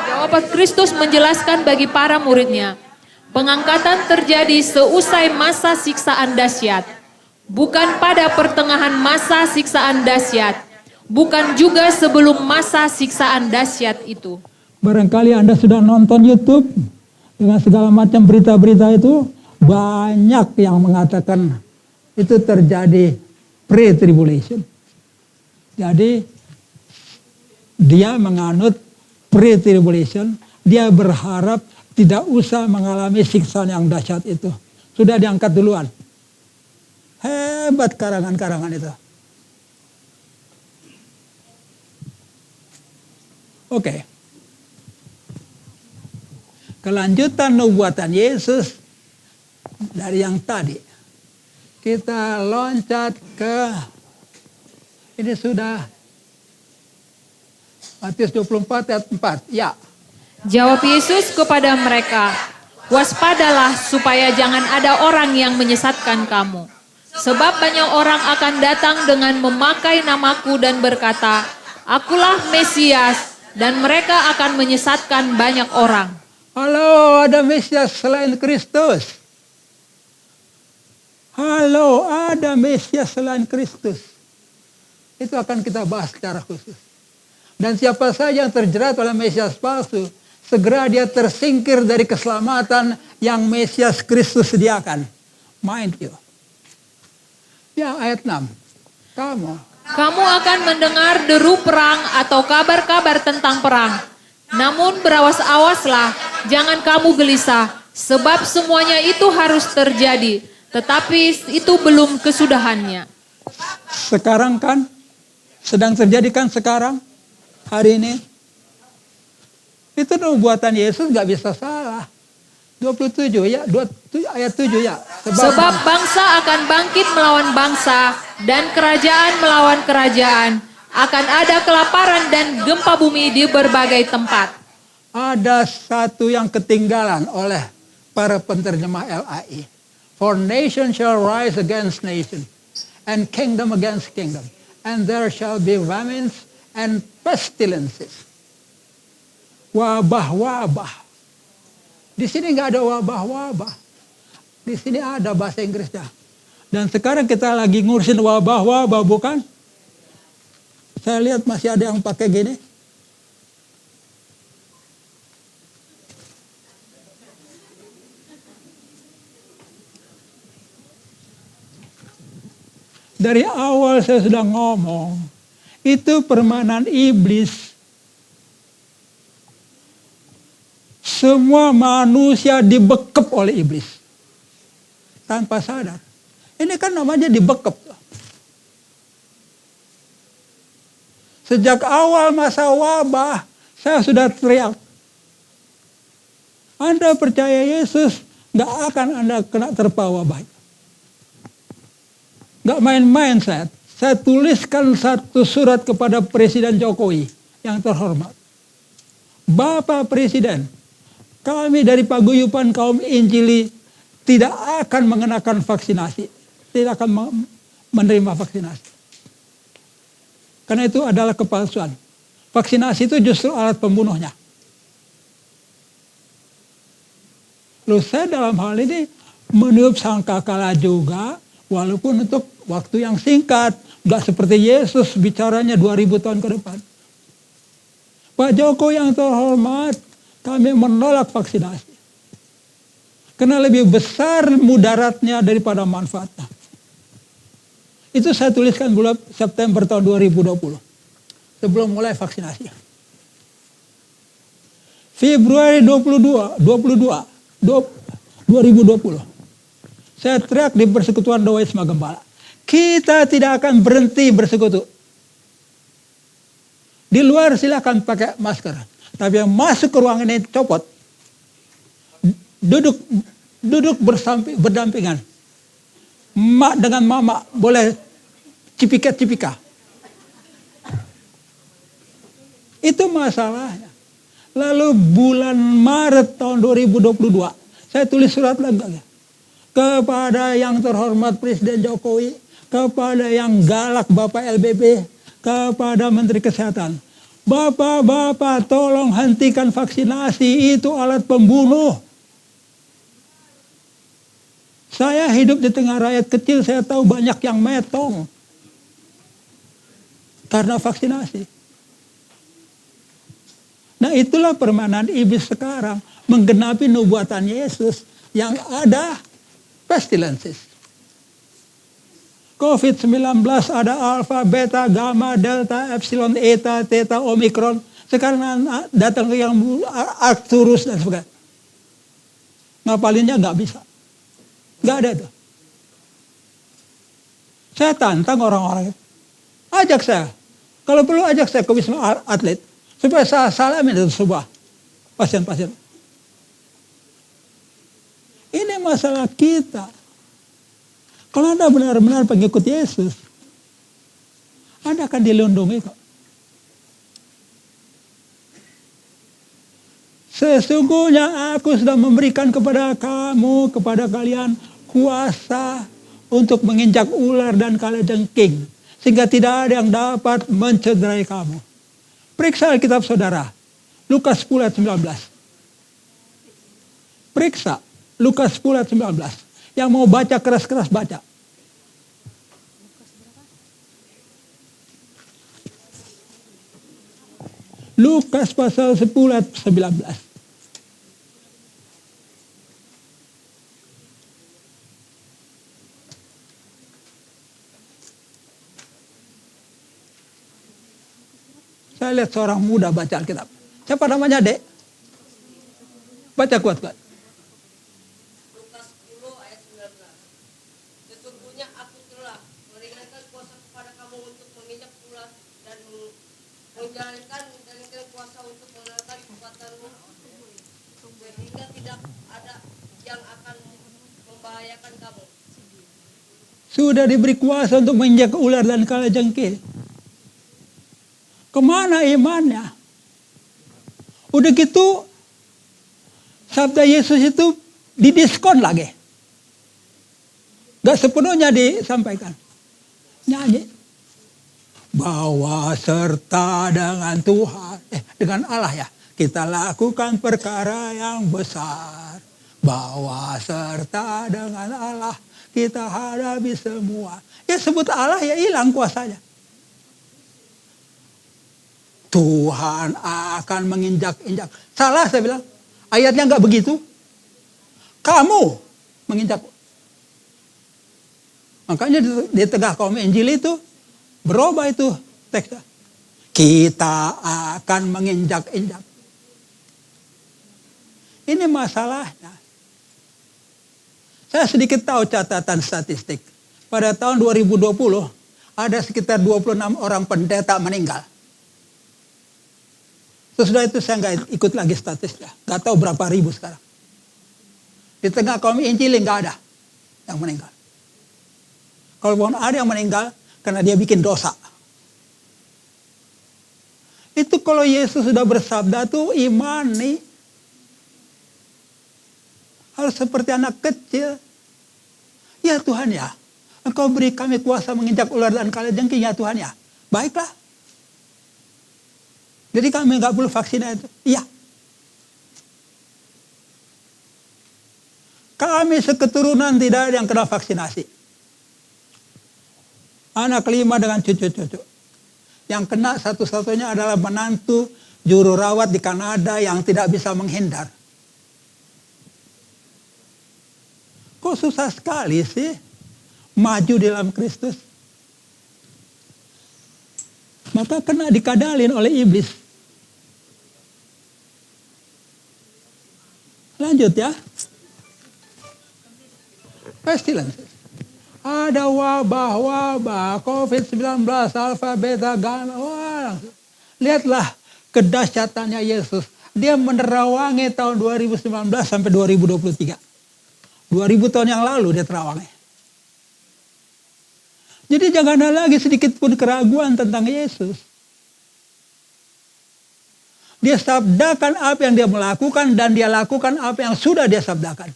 Jawaban Kristus menjelaskan bagi para muridnya, pengangkatan terjadi seusai masa siksaan dahsyat. Bukan pada pertengahan masa siksaan dahsyat, bukan juga sebelum masa siksaan dahsyat itu. Barangkali Anda sudah nonton YouTube dengan segala macam berita-berita itu, banyak yang mengatakan itu terjadi pre-tribulation. Jadi dia menganut pre-tribulation, dia berharap tidak usah mengalami siksaan yang dahsyat itu. Sudah diangkat duluan. Hebat karangan-karangan itu. Oke. Kelanjutan nubuatan Yesus dari yang tadi. Kita loncat ke, ini sudah Matius 24 ayat 4. Ya. Jawab Yesus kepada mereka, waspadalah supaya jangan ada orang yang menyesatkan kamu. Sebab banyak orang akan datang dengan memakai namaku dan berkata, akulah Mesias, dan mereka akan menyesatkan banyak orang. Halo, ada Mesias selain Kristus. Halo, ada Mesias selain Kristus. Itu akan kita bahas secara khusus. Dan siapa saja yang terjerat oleh Mesias palsu, segera dia tersingkir dari keselamatan yang Mesias Kristus sediakan. Mind you. Ya, ayat 6. Kamu akan mendengar deru perang atau kabar-kabar tentang perang. Namun berawas-awaslah, jangan kamu gelisah, sebab semuanya itu harus terjadi, tetapi itu belum kesudahannya. Sekarang kan, sedang terjadi kan sekarang, hari ini. Itu nubuatan Yesus gak bisa salah. 27 ya, ayat 7 ya. Sebab bangsa akan bangkit melawan bangsa dan kerajaan melawan kerajaan. Akan ada kelaparan dan gempa bumi di berbagai tempat. Ada satu yang ketinggalan oleh para penterjemah LAI. For nation shall rise against nation, and kingdom against kingdom. And there shall be famines and pestilences. Wabah-wabah. Di sini nggak ada wabah-wabah. Di sini ada bahasa Inggrisnya. Dan sekarang kita lagi ngurusin wabah-wabah, bukan? Saya lihat masih ada yang pakai gini. Dari awal saya sudah ngomong, itu permainan iblis. Semua manusia dibekep oleh iblis. Tanpa sadar. Ini kan namanya dibekep. Sejak awal masa wabah, saya sudah teriak. Anda percaya Yesus, gak akan Anda kena terpa wabah. Gak main-main saya. Saya tuliskan satu surat kepada Presiden Jokowi yang terhormat. Bapak Presiden, kami dari Paguyuban Kaum Injili tidak akan mengenakan vaksinasi. Tidak akan menerima vaksinasi. Karena itu adalah kepalsuan. Vaksinasi itu justru alat pembunuhnya. Lalu saya dalam hal ini meniup sangkakala juga, walaupun untuk waktu yang singkat. Nggak seperti Yesus bicaranya 2000 tahun ke depan. Pak Joko yang terhormat, kami menolak vaksinasi. Karena lebih besar mudaratnya daripada manfaatnya. Itu saya tuliskan bulan September tahun 2020. Sebelum mulai vaksinasi. Februari 2020. Saya teriak di Persekutuan Doa Wisma Gembala. Kita tidak akan berhenti bersekutu. Di luar silakan pakai masker. Tapi yang masuk ke ruangan ini copot. Duduk berdampingan. Mak dengan mama boleh cipika. Itu masalahnya. Lalu bulan Maret tahun 2022, saya tulis surat lagi kepada yang terhormat Presiden Jokowi, kepada yang galak Bapak LBP, kepada Menteri Kesehatan. Bapak-bapak tolong hentikan vaksinasi, itu alat pembunuh. Saya hidup di tengah rakyat kecil, saya tahu banyak yang metong karena vaksinasi. Nah itulah permainan iblis sekarang, menggenapi nubuatan Yesus yang ada pestilensis. COVID-19 ada alfa, beta, gamma, delta, epsilon, eta, theta, omikron. Sekarang datang ke yang Arcturus dan sebagainya. Ngapalinnya nggak bisa. Nggak ada tuh. Saya tantang orang-orang itu. Ajak saya. Kalau perlu ajak saya ke Wisma Atlet. Supaya saya salamin itu sebuah pasien-pasien. Ini masalah kita. Kalau Anda benar-benar pengikut Yesus, Anda akan dilindungi kok. Sesungguhnya aku sudah memberikan kepada kamu, kepada kalian kuasa untuk menginjak ular dan kalajengking. Sehingga tidak ada yang dapat mencederai kamu. Periksa Alkitab saudara. Lukas 10 ayat 19. Periksa Lukas 10 ayat 19. Yang mau baca keras-keras baca. Lukas pasal 10 ayat 19. Saya lihat seorang muda baca Alkitab. Siapa namanya, Dek? Baca kuat-kuat. Lukas 10 ayat 19. Sesungguhnya aku telah meringankan kuasa kepada kamu untuk menginjak ular dan menjalankan kuasa untuk mengalahkan kekuatanmu, sehingga tidak ada yang akan membahayakan kamu. Sudah diberi kuasa untuk menginjak ular dan kalajengking. Kemana imannya? Udah gitu, sabda Yesus itu didiskon lagi. Gak sepenuhnya disampaikan. Nyanyi. Bahwa serta dengan Tuhan, dengan Allah ya. Kita lakukan perkara yang besar. Bahwa serta dengan Allah, kita hadapi semua. Ya sebut Allah ya hilang kuasanya. Tuhan akan menginjak-injak. Salah saya bilang. Ayatnya nggak begitu. Kamu menginjak. Makanya di tengah kaum Injil itu berubah itu teksnya. Kita akan menginjak-injak. Ini masalahnya. Saya sedikit tahu catatan statistik. Pada tahun 2020 ada sekitar 26 orang pendeta meninggal. Sesudah itu saya nggak ikut lagi statistiknya. Nggak tahu berapa ribu sekarang. Di tengah kaum Injil nggak ada yang meninggal. Kalau ada yang meninggal karena dia bikin dosa. Itu kalau Yesus sudah bersabda tuh imani. Harus seperti anak kecil. Ya Tuhan ya. Engkau beri kami kuasa menginjak ular dan kalajengking ya Tuhan ya. Baiklah. Jadi kami nggak perlu vaksin itu. Iya. Kami seketurunan tidak ada yang kena vaksinasi. Anak 5 dengan cucu-cucu. Yang kena satu-satunya adalah menantu juru rawat di Kanada yang tidak bisa menghindar. Kok susah sekali sih maju di dalam Kristus? Maka kena dikadalin oleh iblis. Lanjut ya. Pestilence. Ada wabah, COVID-19, alfa, beta, gamma. Wah, lihatlah kedahsyatannya Yesus. Dia menerawangi tahun 2019 sampai 2023. 2000 tahun yang lalu dia terawangi. Jadi jangan ada lagi sedikit pun keraguan tentang Yesus. Dia sabdakan apa yang dia melakukan dan dia lakukan apa yang sudah dia sabdakan.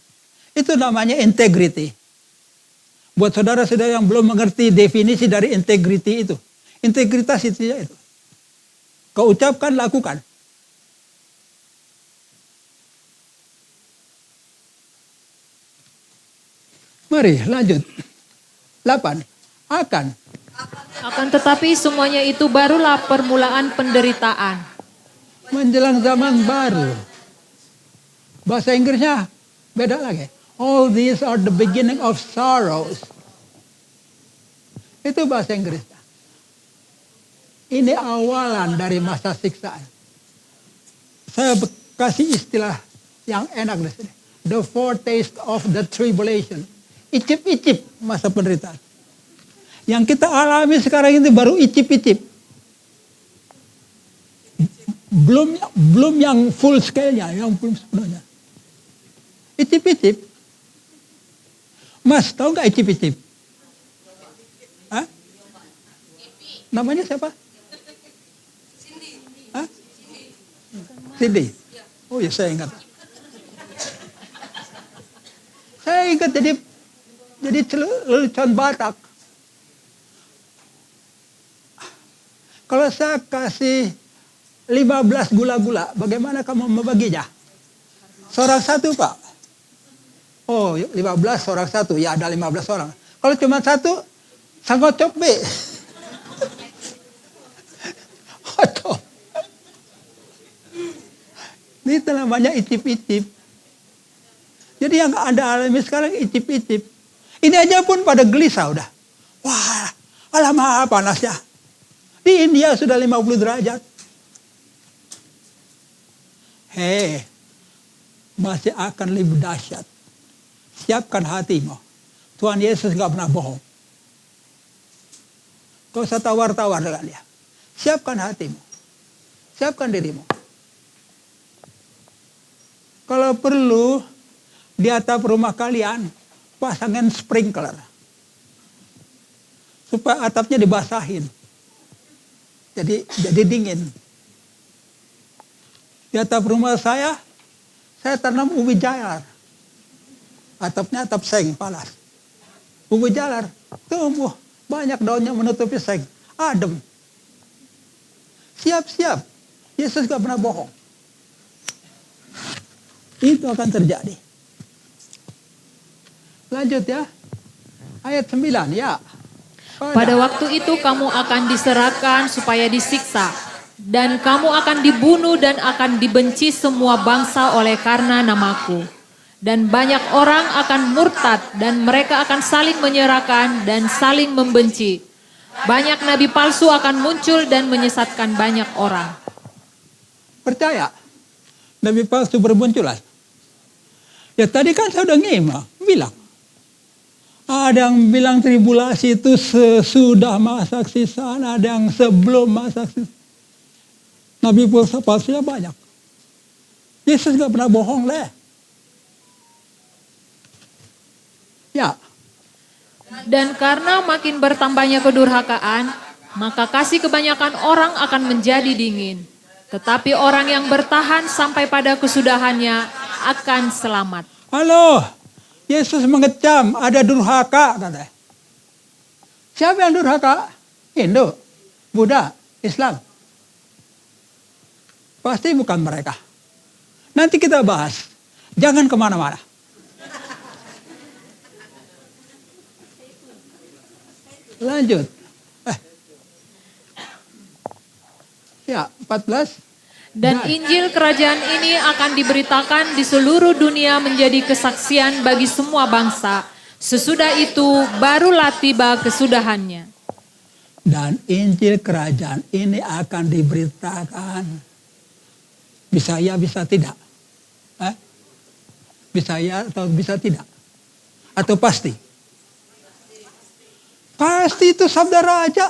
Itu namanya integrity. Buat saudara-saudara yang belum mengerti definisi dari integrity itu. Integritas itu ya itu. Kau ucapkan, lakukan. Mari lanjut. 8. Akan tetapi semuanya itu barulah permulaan penderitaan. Menjelang zaman baru. Bahasa Inggrisnya beda lagi. All these are the beginning of sorrows. Itu bahasa Inggrisnya. Ini awalan dari masa siksaan. Saya kasih istilah yang enak di sini. The foretaste of the tribulation. Icip-icip masa penderitaan. Yang kita alami sekarang ini baru icip-icip. Belum yang full scale-nya, yang belum sepenuhnya. Icip-icip. Mas, tahu nggak icip-icip? Hah? Namanya siapa? Hah? Cindy. Oh ya, saya ingat. Saya ingat jadi lelucon Batak. Kalau saya kasih 15 gula-gula, bagaimana kamu membaginya? Seorang satu, Pak. Oh, 15 seorang satu. Ya, ada 15 orang. Kalau cuma satu, sangat cobe. Aduh. Itu namanya icip-icip. Jadi yang Anda alami sekarang icip-icip. Ini aja pun pada gelisah udah. Wah, alamak panasnya. Di India sudah 50 derajat. Hei, masih akan lebih dahsyat. Siapkan hatimu. Tuhan Yesus gak pernah bohong. Kau usah tawar-tawar dengan dia. Siapkan hatimu. Siapkan dirimu. Kalau perlu, di atap rumah kalian, pasangin sprinkler. Supaya atapnya dibasahin. Jadi dingin. Di atap rumah saya tanam ubi jalar. Atapnya atap seng, panas. Ubi jalar, tumbuh. Banyak daunnya menutupi seng. Adem. Siap-siap. Yesus gak pernah bohong. Itu akan terjadi. Lanjut ya. Ayat 9 ya. Pada waktu itu kamu akan diserahkan supaya disiksa. Dan kamu akan dibunuh dan akan dibenci semua bangsa oleh karena namaku. Dan banyak orang akan murtad dan mereka akan saling menyerahkan dan saling membenci. Banyak nabi palsu akan muncul dan menyesatkan banyak orang. Percaya? Nabi palsu bermunculan. Ya tadi kan saya udah bilang. Ada yang bilang tribulasi itu sesudah masa siksaan, ada yang sebelum masa siksaan. Nabi palsunya banyak. Yesus gak pernah bohong lah. Ya. Dan karena makin bertambahnya kedurhakaan, maka kasih kebanyakan orang akan menjadi dingin. Tetapi orang yang bertahan sampai pada kesudahannya akan selamat. Halo, Yesus mengecam ada durhaka katanya. Siapa yang durhaka? Hindu, Buddha, Islam. Pasti bukan mereka. Nanti kita bahas. Jangan kemana-mana. Lanjut. Ya, 14. Dan Injil kerajaan ini akan diberitakan di seluruh dunia menjadi kesaksian bagi semua bangsa. Sesudah itu barulah tiba kesudahannya. Dan Injil kerajaan ini akan diberitakan. Bisa ya, bisa tidak. Bisa ya atau bisa tidak. Atau pasti. Pasti itu sabda raja.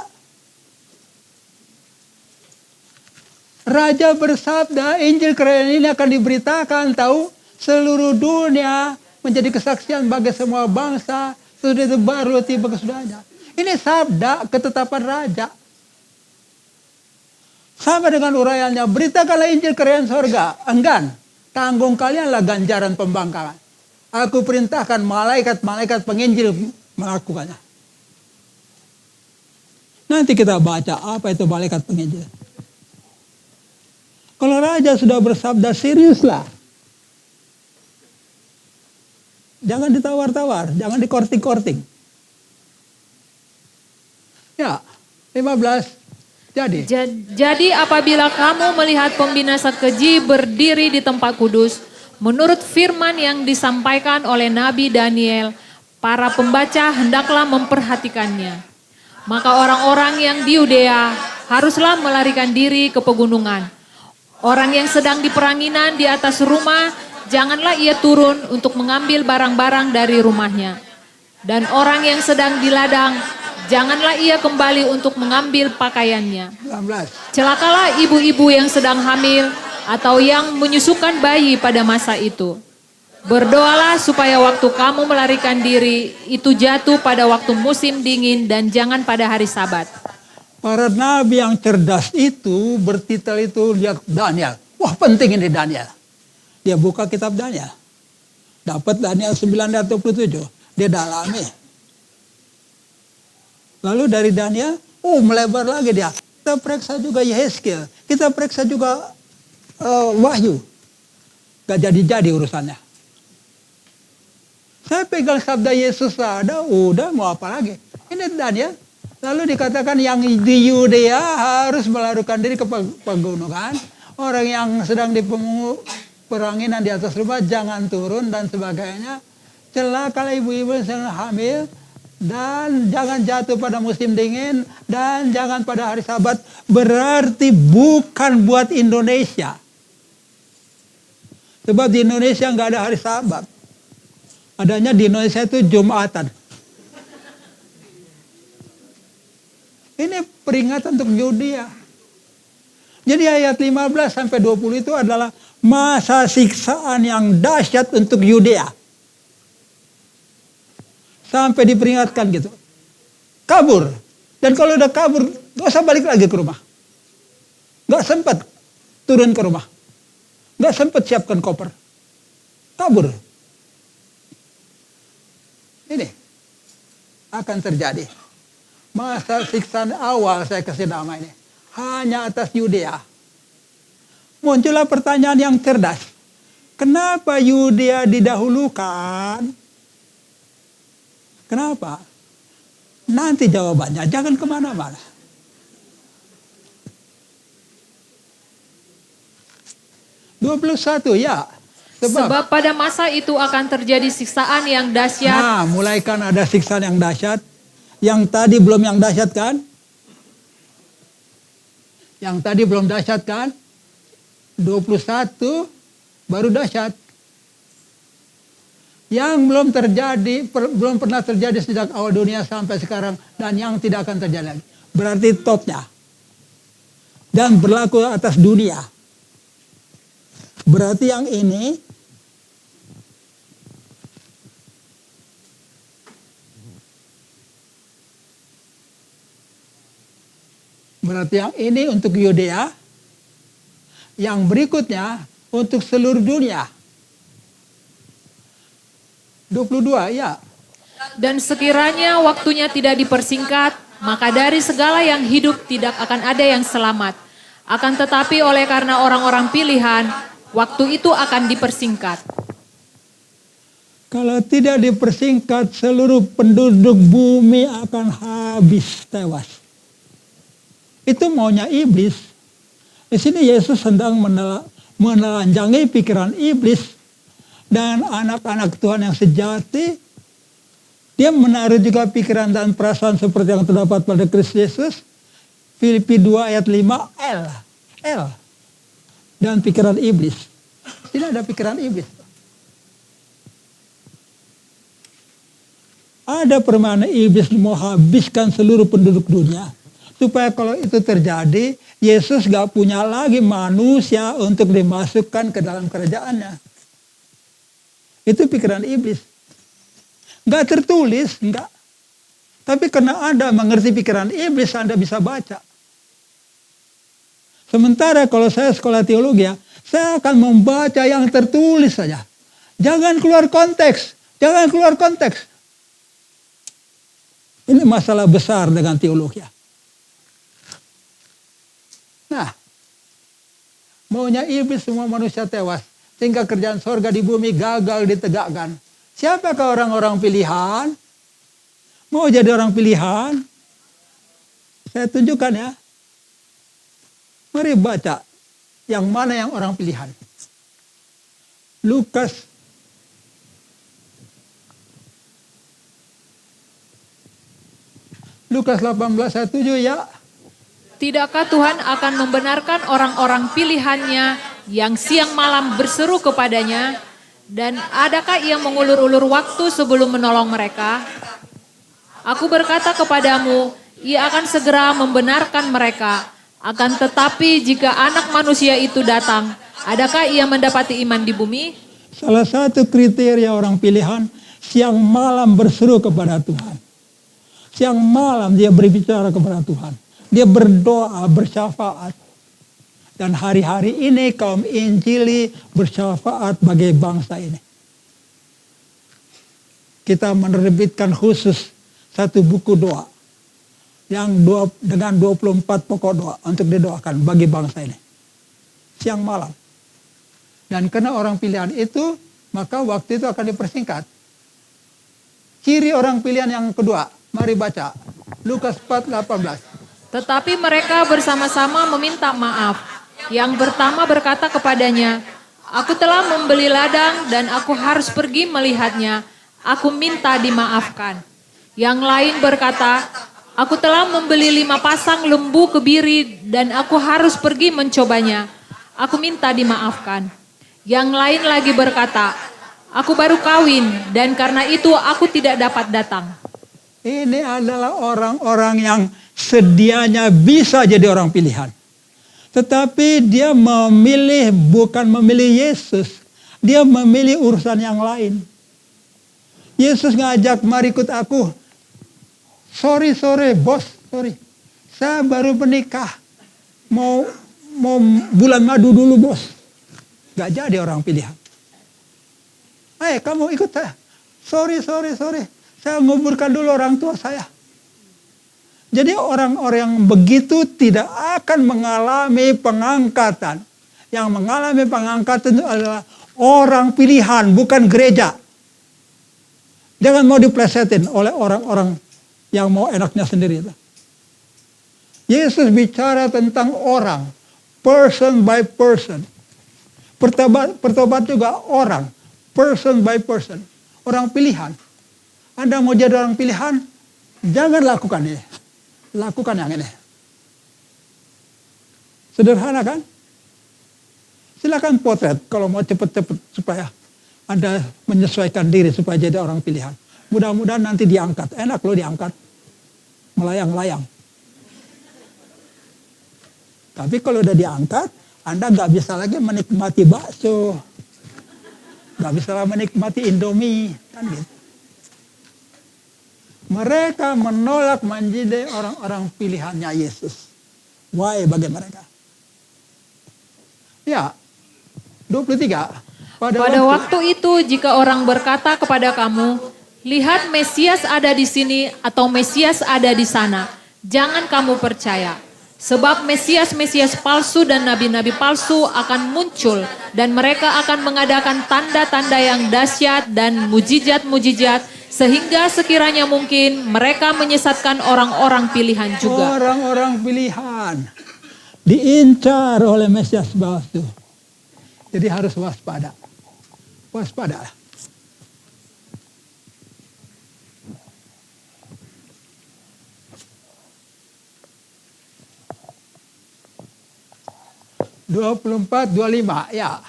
Raja bersabda, Injil kerajaan ini akan diberitakan, tahu, seluruh dunia menjadi kesaksian bagi semua bangsa. Sudah itu baru tiba kesudahannya. Ini sabda ketetapan raja. Sama dengan uraiannya, beritakanlah Injil kerajaan sorga. Enggan, tanggung kalianlah ganjaran pembangkangan. Aku perintahkan malaikat-malaikat penginjil melakukannya. Nanti kita baca apa itu malaikat penginjil. Kalau raja sudah bersabda, seriuslah. Jangan ditawar-tawar, jangan dikorting-korting. Ya, 15. Jadi apabila kamu melihat pembinasa keji berdiri di tempat kudus, menurut firman yang disampaikan oleh Nabi Daniel, para pembaca hendaklah memperhatikannya. Maka orang-orang yang di Yudea haruslah melarikan diri ke pegunungan. Orang yang sedang di peranginan di atas rumah, janganlah ia turun untuk mengambil barang-barang dari rumahnya. Dan orang yang sedang di ladang, janganlah ia kembali untuk mengambil pakaiannya. 19. Celakalah ibu-ibu yang sedang hamil atau yang menyusukan bayi pada masa itu. Berdoalah supaya waktu kamu melarikan diri itu jatuh pada waktu musim dingin dan jangan pada hari Sabat. Para nabi yang cerdas itu bertitel itu lihat Daniel. Wah, penting ini Daniel. Dia buka kitab Daniel. Dapat Daniel 9:27. Dia dalami. Lalu dari Daniel, melebar lagi dia. Kita periksa juga Yehezkiel. Kita periksa juga Wahyu. Gak jadi-jadi urusannya. Saya pegang sabda Yesus ada, udah mau apa lagi. Ini Daniel. Lalu dikatakan yang di Yudea harus melarikan diri ke pegunungan. Orang yang sedang di peranginan di atas rumah jangan turun dan sebagainya. Celakalah ibu-ibu yang sedang hamil. Dan jangan jatuh pada musim dingin. Dan jangan pada hari Sabat. Berarti bukan buat Indonesia. Sebab di Indonesia nggak ada hari Sabat. Adanya di Indonesia itu Jumatan. Ini peringatan untuk Yudea. Jadi ayat 15 sampai 20 itu adalah masa siksaan yang dahsyat untuk Yudea. Sampai diperingatkan gitu. Kabur. Dan kalau udah kabur, gak usah balik lagi ke rumah. Gak sempat turun ke rumah. Gak sempat siapkan koper. Kabur. Ini akan terjadi. Masa siksaan awal saya kasih nama ini. Hanya atas Yudea. Muncullah pertanyaan yang cerdas. Kenapa Yudea didahulukan? Kenapa? Nanti jawabannya, jangan kemana-mana. (21) ya. Sebab pada masa itu akan terjadi siksaan yang dahsyat. Nah, mulai kan ada siksaan yang dahsyat. Yang tadi belum yang dahsyat kan? Yang tadi belum dahsyat kan? 21 baru dahsyat. Yang belum pernah terjadi sejak awal dunia sampai sekarang. Dan yang tidak akan terjadi lagi. Berarti topnya. Dan berlaku atas dunia. Berarti yang ini untuk Yudea, yang berikutnya untuk seluruh dunia. 22 ya. Dan sekiranya waktunya tidak dipersingkat, maka dari segala yang hidup tidak akan ada yang selamat. Akan tetapi oleh karena orang-orang pilihan, waktu itu akan dipersingkat. Kalau tidak dipersingkat, seluruh penduduk bumi akan habis, tewas. Itu maunya iblis. Di sini Yesus sedang menelanjangi pikiran iblis. Dan anak-anak Tuhan yang sejati, dia menaruh juga pikiran dan perasaan seperti yang terdapat pada Kristus Yesus. Filipi 2 ayat 5, L. Dan pikiran iblis. Tidak ada pikiran iblis. Ada permainan iblis mau habiskan seluruh penduduk dunia. Supaya kalau itu terjadi, Yesus gak punya lagi manusia untuk dimasukkan ke dalam kerajaannya. Itu pikiran iblis. Gak tertulis, enggak. Tapi karena Anda mengerti pikiran iblis, Anda bisa baca. Sementara kalau saya sekolah teologi, saya akan membaca yang tertulis saja. Jangan keluar konteks. Jangan keluar konteks. Ini masalah besar dengan teologi. Nah, maunya iblis semua manusia tewas. Sehingga kerjaan sorga di bumi gagal ditegakkan. Siapakah orang-orang pilihan? Mau jadi orang pilihan? Saya tunjukkan ya. Mari baca. Yang mana yang orang pilihan? Lukas 18 ayat 7 ya. Tidakkah Tuhan akan membenarkan orang-orang pilihannya yang siang malam berseru kepadanya? Dan adakah ia mengulur-ulur waktu sebelum menolong mereka? Aku berkata kepadamu, ia akan segera membenarkan mereka. Akan tetapi jika anak manusia itu datang, adakah ia mendapati iman di bumi? Salah satu kriteria orang pilihan, siang malam berseru kepada Tuhan. Siang malam dia berbicara kepada Tuhan. Dia berdoa, bersyafaat. Dan hari-hari ini kaum Injili bersyafaat bagi bangsa ini. Kita menerbitkan khusus satu buku doa. Dengan 24 pokok doa untuk didoakan bagi bangsa ini. Siang malam. Dan karena orang pilihan itu, maka waktu itu akan dipersingkat. Ciri orang pilihan yang kedua. Mari baca. Lukas 4:18. Tetapi mereka bersama-sama meminta maaf. Yang pertama berkata kepadanya, aku telah membeli ladang dan aku harus pergi melihatnya. Aku minta dimaafkan. Yang lain berkata, aku telah membeli 5 pasang lembu kebiri dan aku harus pergi mencobanya. Aku minta dimaafkan. Yang lain lagi berkata, aku baru kawin dan karena itu aku tidak dapat datang. Ini adalah orang-orang yang sedianya bisa jadi orang pilihan. Tetapi dia bukan memilih Yesus. Dia memilih urusan yang lain. Yesus ngajak, mari ikut aku. Sorry bos. Saya baru menikah. Mau bulan madu dulu bos. Gak jadi orang pilihan. Kamu ikut saya. Sorry. Saya nguburkan dulu orang tua saya. Jadi orang-orang yang begitu tidak akan mengalami pengangkatan. Yang mengalami pengangkatan itu adalah orang pilihan, bukan gereja. Jangan mau diplesetin oleh orang-orang yang mau enaknya sendiri. Yesus bicara tentang orang, person by person. Pertobat juga orang, person by person. Orang pilihan. Anda mau jadi orang pilihan, jangan lakukan ini. Lakukan yang ini. Sederhana kan? Silakan potret kalau mau cepet-cepet supaya Anda menyesuaikan diri supaya jadi orang pilihan. Mudah-mudahan nanti diangkat. Enak loh diangkat. Melayang-layang. Tapi kalau udah diangkat, Anda nggak bisa lagi menikmati bakso. Nggak bisa lagi menikmati Indomie. Kan gitu. Mereka menolak menjadi orang-orang pilihannya Yesus. Why bagi mereka? Ya, 23. Pada waktu itu jika orang berkata kepada kamu, lihat Mesias ada di sini atau Mesias ada di sana, jangan kamu percaya. Sebab Mesias-Mesias palsu dan nabi-nabi palsu akan muncul dan mereka akan mengadakan tanda-tanda yang dahsyat dan mujizat-mujizat sehingga sekiranya mungkin mereka menyesatkan orang-orang pilihan juga. Orang-orang pilihan diincar oleh Mesias palsu. Jadi harus waspada. Waspadalah. (24, 25) ya.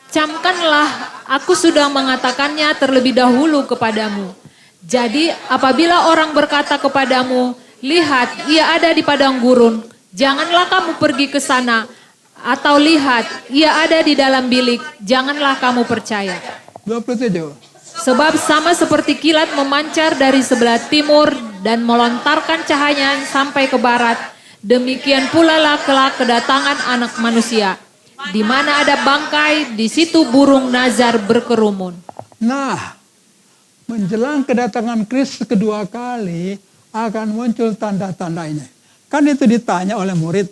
Camkanlah, aku sudah mengatakannya terlebih dahulu kepadamu. Jadi apabila orang berkata kepadamu, lihat ia ada di padang gurun, janganlah kamu pergi ke sana. Atau lihat ia ada di dalam bilik, janganlah kamu percaya. 27. Sebab sama seperti kilat memancar dari sebelah timur dan melontarkan cahayanya sampai ke barat, demikian pula lah kelak kedatangan Anak Manusia. Di mana ada bangkai, di situ burung nazar berkerumun. Nah, menjelang kedatangan Kristus kedua kali akan muncul tanda-tanda ini. Kan itu ditanya oleh murid,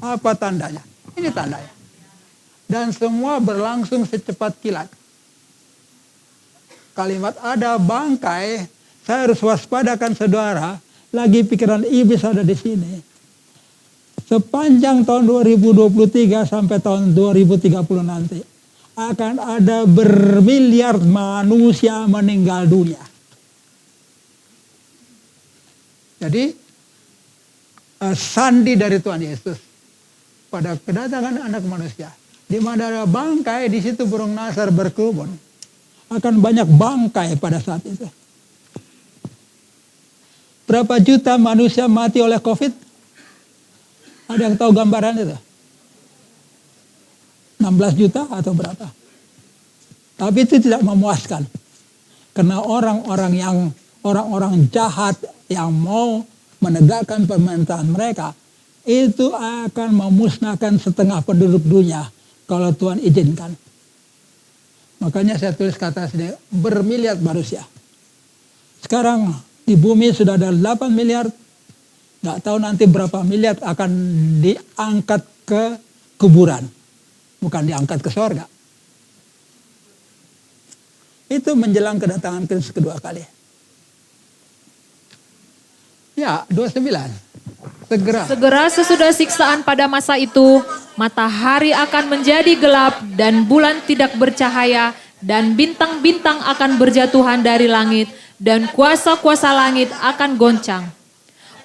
apa tandanya? Ini tandanya. Dan semua berlangsung secepat kilat. Kalimat ada bangkai, saya harus waspadakan saudara, lagi pikiran iblis ada di sini. Sepanjang tahun 2023 sampai tahun 2030 nanti akan ada bermiliar manusia meninggal dunia. Jadi sandi dari Tuhan Yesus pada kedatangan Anak Manusia, di mana ada bangkai, di situ burung nazar berkerumun. Akan banyak bangkai pada saat itu. Berapa juta manusia mati oleh COVID? Ada yang tahu gambaran itu? 16 juta atau berapa? Tapi itu tidak memuaskan. Karena orang-orang jahat yang mau menegakkan pemerintahan mereka, itu akan memusnahkan setengah penduduk dunia kalau Tuhan izinkan. Makanya saya tulis kata sini, bermiliar manusia. Sekarang di bumi sudah ada 8 miliar, nggak tahu nanti berapa miliar akan diangkat ke kuburan. Bukan diangkat ke sorga. Itu menjelang kedatangan Kristus kedua kali. Ya, 29. Segera sesudah siksaan pada masa itu, matahari akan menjadi gelap dan bulan tidak bercahaya dan bintang-bintang akan berjatuhan dari langit dan kuasa-kuasa langit akan goncang.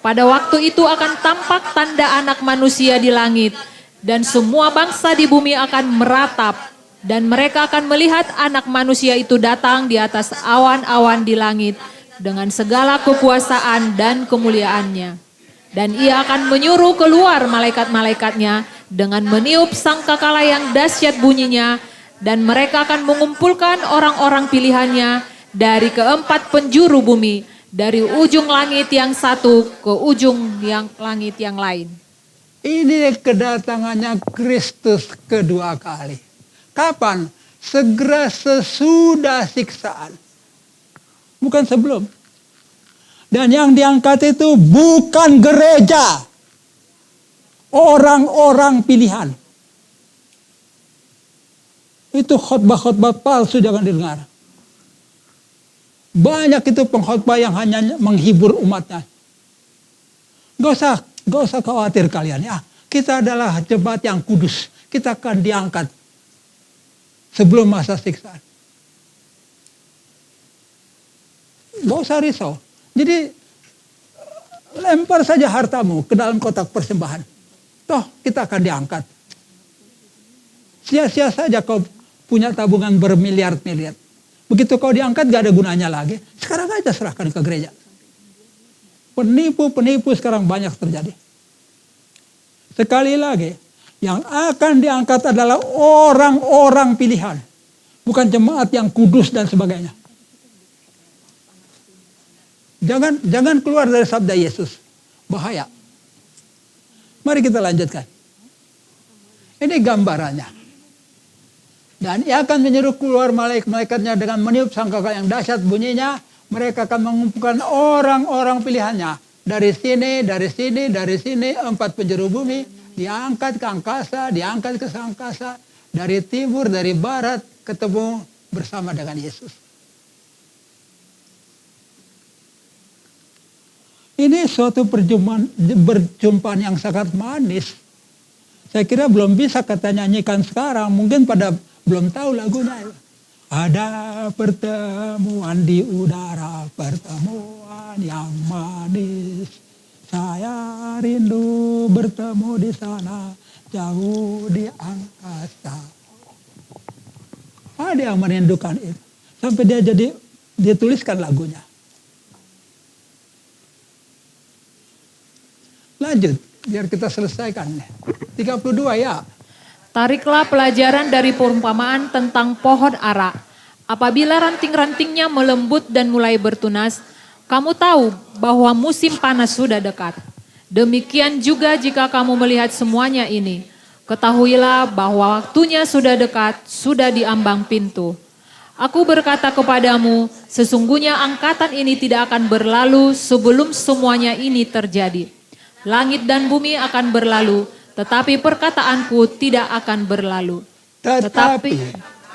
Pada waktu itu akan tampak tanda Anak Manusia di langit dan semua bangsa di bumi akan meratap dan mereka akan melihat Anak Manusia itu datang di atas awan-awan di langit dengan segala kekuasaan dan kemuliaannya. Dan ia akan menyuruh keluar malaikat-malaikatnya dengan meniup sangkakala yang dahsyat bunyinya, dan mereka akan mengumpulkan orang-orang pilihannya dari keempat penjuru bumi, dari ujung langit yang satu ke ujung yang langit yang lain. Ini kedatangannya Kristus kedua kali. Kapan? Segera sesudah siksaan. Bukan sebelum. Dan yang diangkat itu bukan gereja. Orang-orang pilihan. Itu khotbah-khotbah palsu jangan didengar. Banyak itu pengkhotbah yang hanya menghibur umatnya. Gak usah khawatir kalian ya. Kita adalah jemaat yang kudus. Kita akan diangkat sebelum masa siksaan. Gak usah risau. Jadi lempar saja hartamu ke dalam kotak persembahan. Toh kita akan diangkat. Sia-sia saja kau punya tabungan bermiliar-miliar. Begitu kau diangkat gak ada gunanya lagi. Sekarang aja serahkan ke gereja. Penipu-penipu sekarang banyak terjadi. Sekali lagi, yang akan diangkat adalah orang-orang pilihan. Bukan jemaat yang kudus dan sebagainya. Jangan keluar dari sabda Yesus. Bahaya. Mari kita lanjutkan. Ini gambarannya. Dan ia akan menyuruh keluar malaikat-malaikatnya dengan meniup sangkakala yang dahsyat bunyinya. Mereka akan mengumpulkan orang-orang pilihannya dari sini, dari sini, 4 penjuru bumi diangkat ke angkasa, diangkat ke angkasa, dari timur, dari barat, ketemu bersama dengan Yesus. Ini suatu perjumpaan yang sangat manis. Saya kira belum bisa kita nyanyikan sekarang, mungkin pada belum tahu lagunya. Ada pertemuan di udara, pertemuan yang manis. Saya rindu bertemu di sana, jauh di angkasa. Ada yang merindukan itu. Sampai dia tuliskan lagunya. Lanjut, biar kita selesaikan. 32 ya. Tariklah pelajaran dari perumpamaan tentang pohon ara. Apabila ranting-rantingnya melembut dan mulai bertunas, kamu tahu bahwa musim panas sudah dekat. Demikian juga jika kamu melihat semuanya ini. Ketahuilah bahwa waktunya sudah dekat, sudah di ambang pintu. Aku berkata kepadamu, sesungguhnya angkatan ini tidak akan berlalu sebelum semuanya ini terjadi. Langit dan bumi akan berlalu, tetapi perkataanku tidak akan berlalu.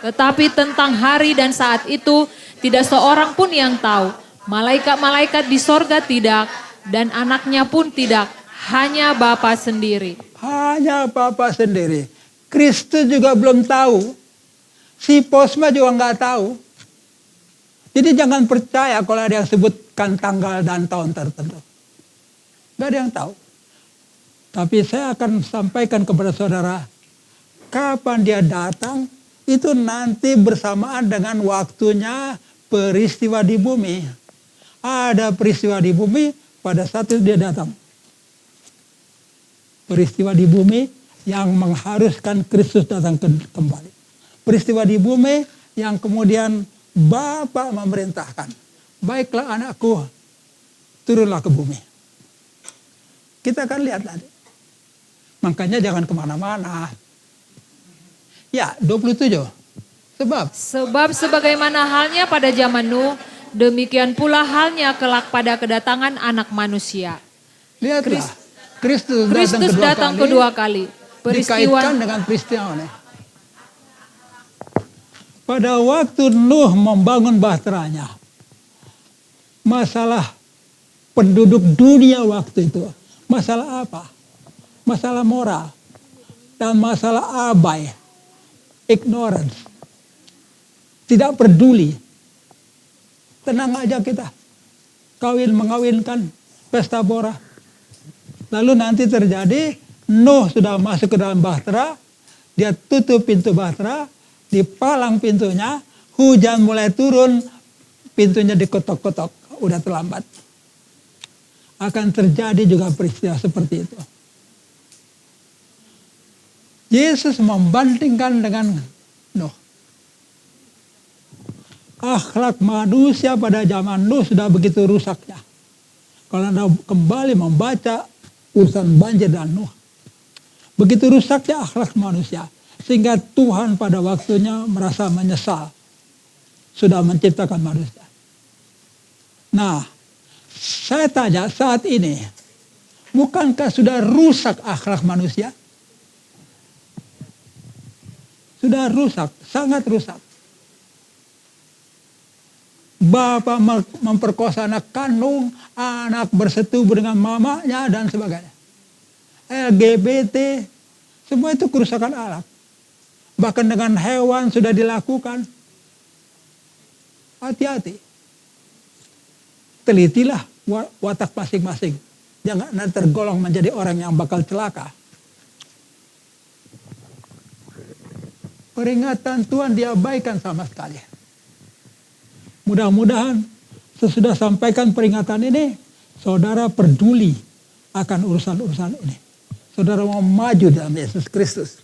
Tetapi tentang hari dan saat itu tidak seorang pun yang tahu. Malaikat-malaikat di sorga tidak, dan anaknya pun tidak, hanya Bapa sendiri. Hanya Bapa sendiri. Kristus juga belum tahu. Si Posma juga nggak tahu. Jadi jangan percaya kalau ada yang sebutkan tanggal dan tahun tertentu. Nggak ada yang tahu. Tapi saya akan sampaikan kepada saudara, kapan dia datang, itu nanti bersamaan dengan waktunya peristiwa di bumi. Ada peristiwa di bumi, pada saat itu dia datang. Peristiwa di bumi yang mengharuskan Kristus datang kembali. Peristiwa di bumi yang kemudian Bapa memerintahkan. Baiklah anakku, turunlah ke bumi. Kita akan lihat nanti. Makanya jangan kemana-mana. Ya, 27. Sebab sebagaimana halnya pada zaman Nuh, demikian pula halnya kelak pada kedatangan anak manusia. Lihatlah, Kristus datang kedua kali. Dikaitkan dengan peristiwa ini. Pada waktu Nuh membangun bahteranya, masalah penduduk dunia waktu itu, masalah apa? Masalah moral dan masalah abai, ignorance, tidak peduli. Tenang aja kita, mengawinkan pesta pora. Lalu nanti terjadi Nuh sudah masuk ke dalam bahtera, dia tutup pintu bahtera, dipalang pintunya, hujan mulai turun, pintunya diketok-ketok, udah terlambat. Akan terjadi juga peristiwa seperti itu. Yesus membandingkan dengan Nuh. Akhlak manusia pada zaman Nuh sudah begitu rusaknya. Kalau Anda kembali membaca urusan banjir dan Nuh, begitu rusaknya akhlak manusia. Sehingga Tuhan pada waktunya merasa menyesal. Sudah menciptakan manusia. Nah, saya tanya saat ini, bukankah sudah rusak akhlak manusia? Sudah rusak, sangat rusak. Bapak memperkosa anak kandung, anak bersetubuh dengan mamanya dan sebagainya. LGBT, semua itu kerusakan alam. Bahkan dengan hewan sudah dilakukan. Hati-hati. Telitilah watak masing-masing. Jangan tergolong menjadi orang yang bakal celaka. Peringatan Tuhan diabaikan sama sekali. Mudah-mudahan sesudah sampaikan peringatan ini, saudara peduli akan urusan-urusan ini. Saudara mau maju dalam Yesus Kristus.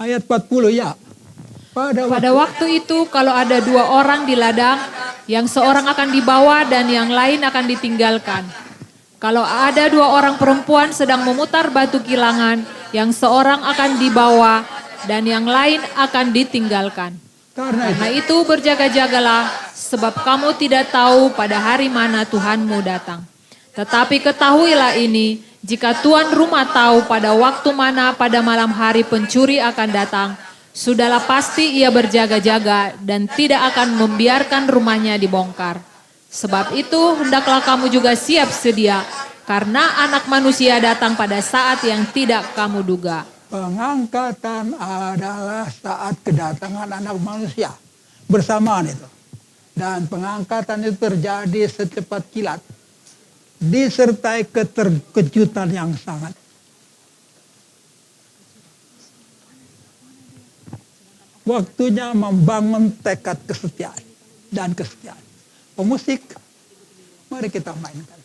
Ayat 40 ya. Pada waktu itu kalau ada 2 orang di ladang, yang seorang akan dibawa dan yang lain akan ditinggalkan. Kalau ada 2 orang perempuan sedang memutar batu kilangan, yang seorang akan dibawa dan yang lain akan ditinggalkan. Karena itu berjaga-jagalah, sebab kamu tidak tahu pada hari mana Tuhanmu datang. Tetapi ketahuilah ini, jika tuan rumah tahu pada waktu mana pada malam hari pencuri akan datang, sudahlah pasti ia berjaga-jaga dan tidak akan membiarkan rumahnya dibongkar. Sebab itu hendaklah kamu juga siap sedia, karena Anak Manusia datang pada saat yang tidak kamu duga. Pengangkatan adalah saat kedatangan Anak Manusia. Bersamaan itu. Dan pengangkatan itu terjadi secepat kilat. Disertai keterkejutan yang sangat. Waktunya membangun tekad kesetiaan dan kesetiaan. Pemusik, mari kita mainkan.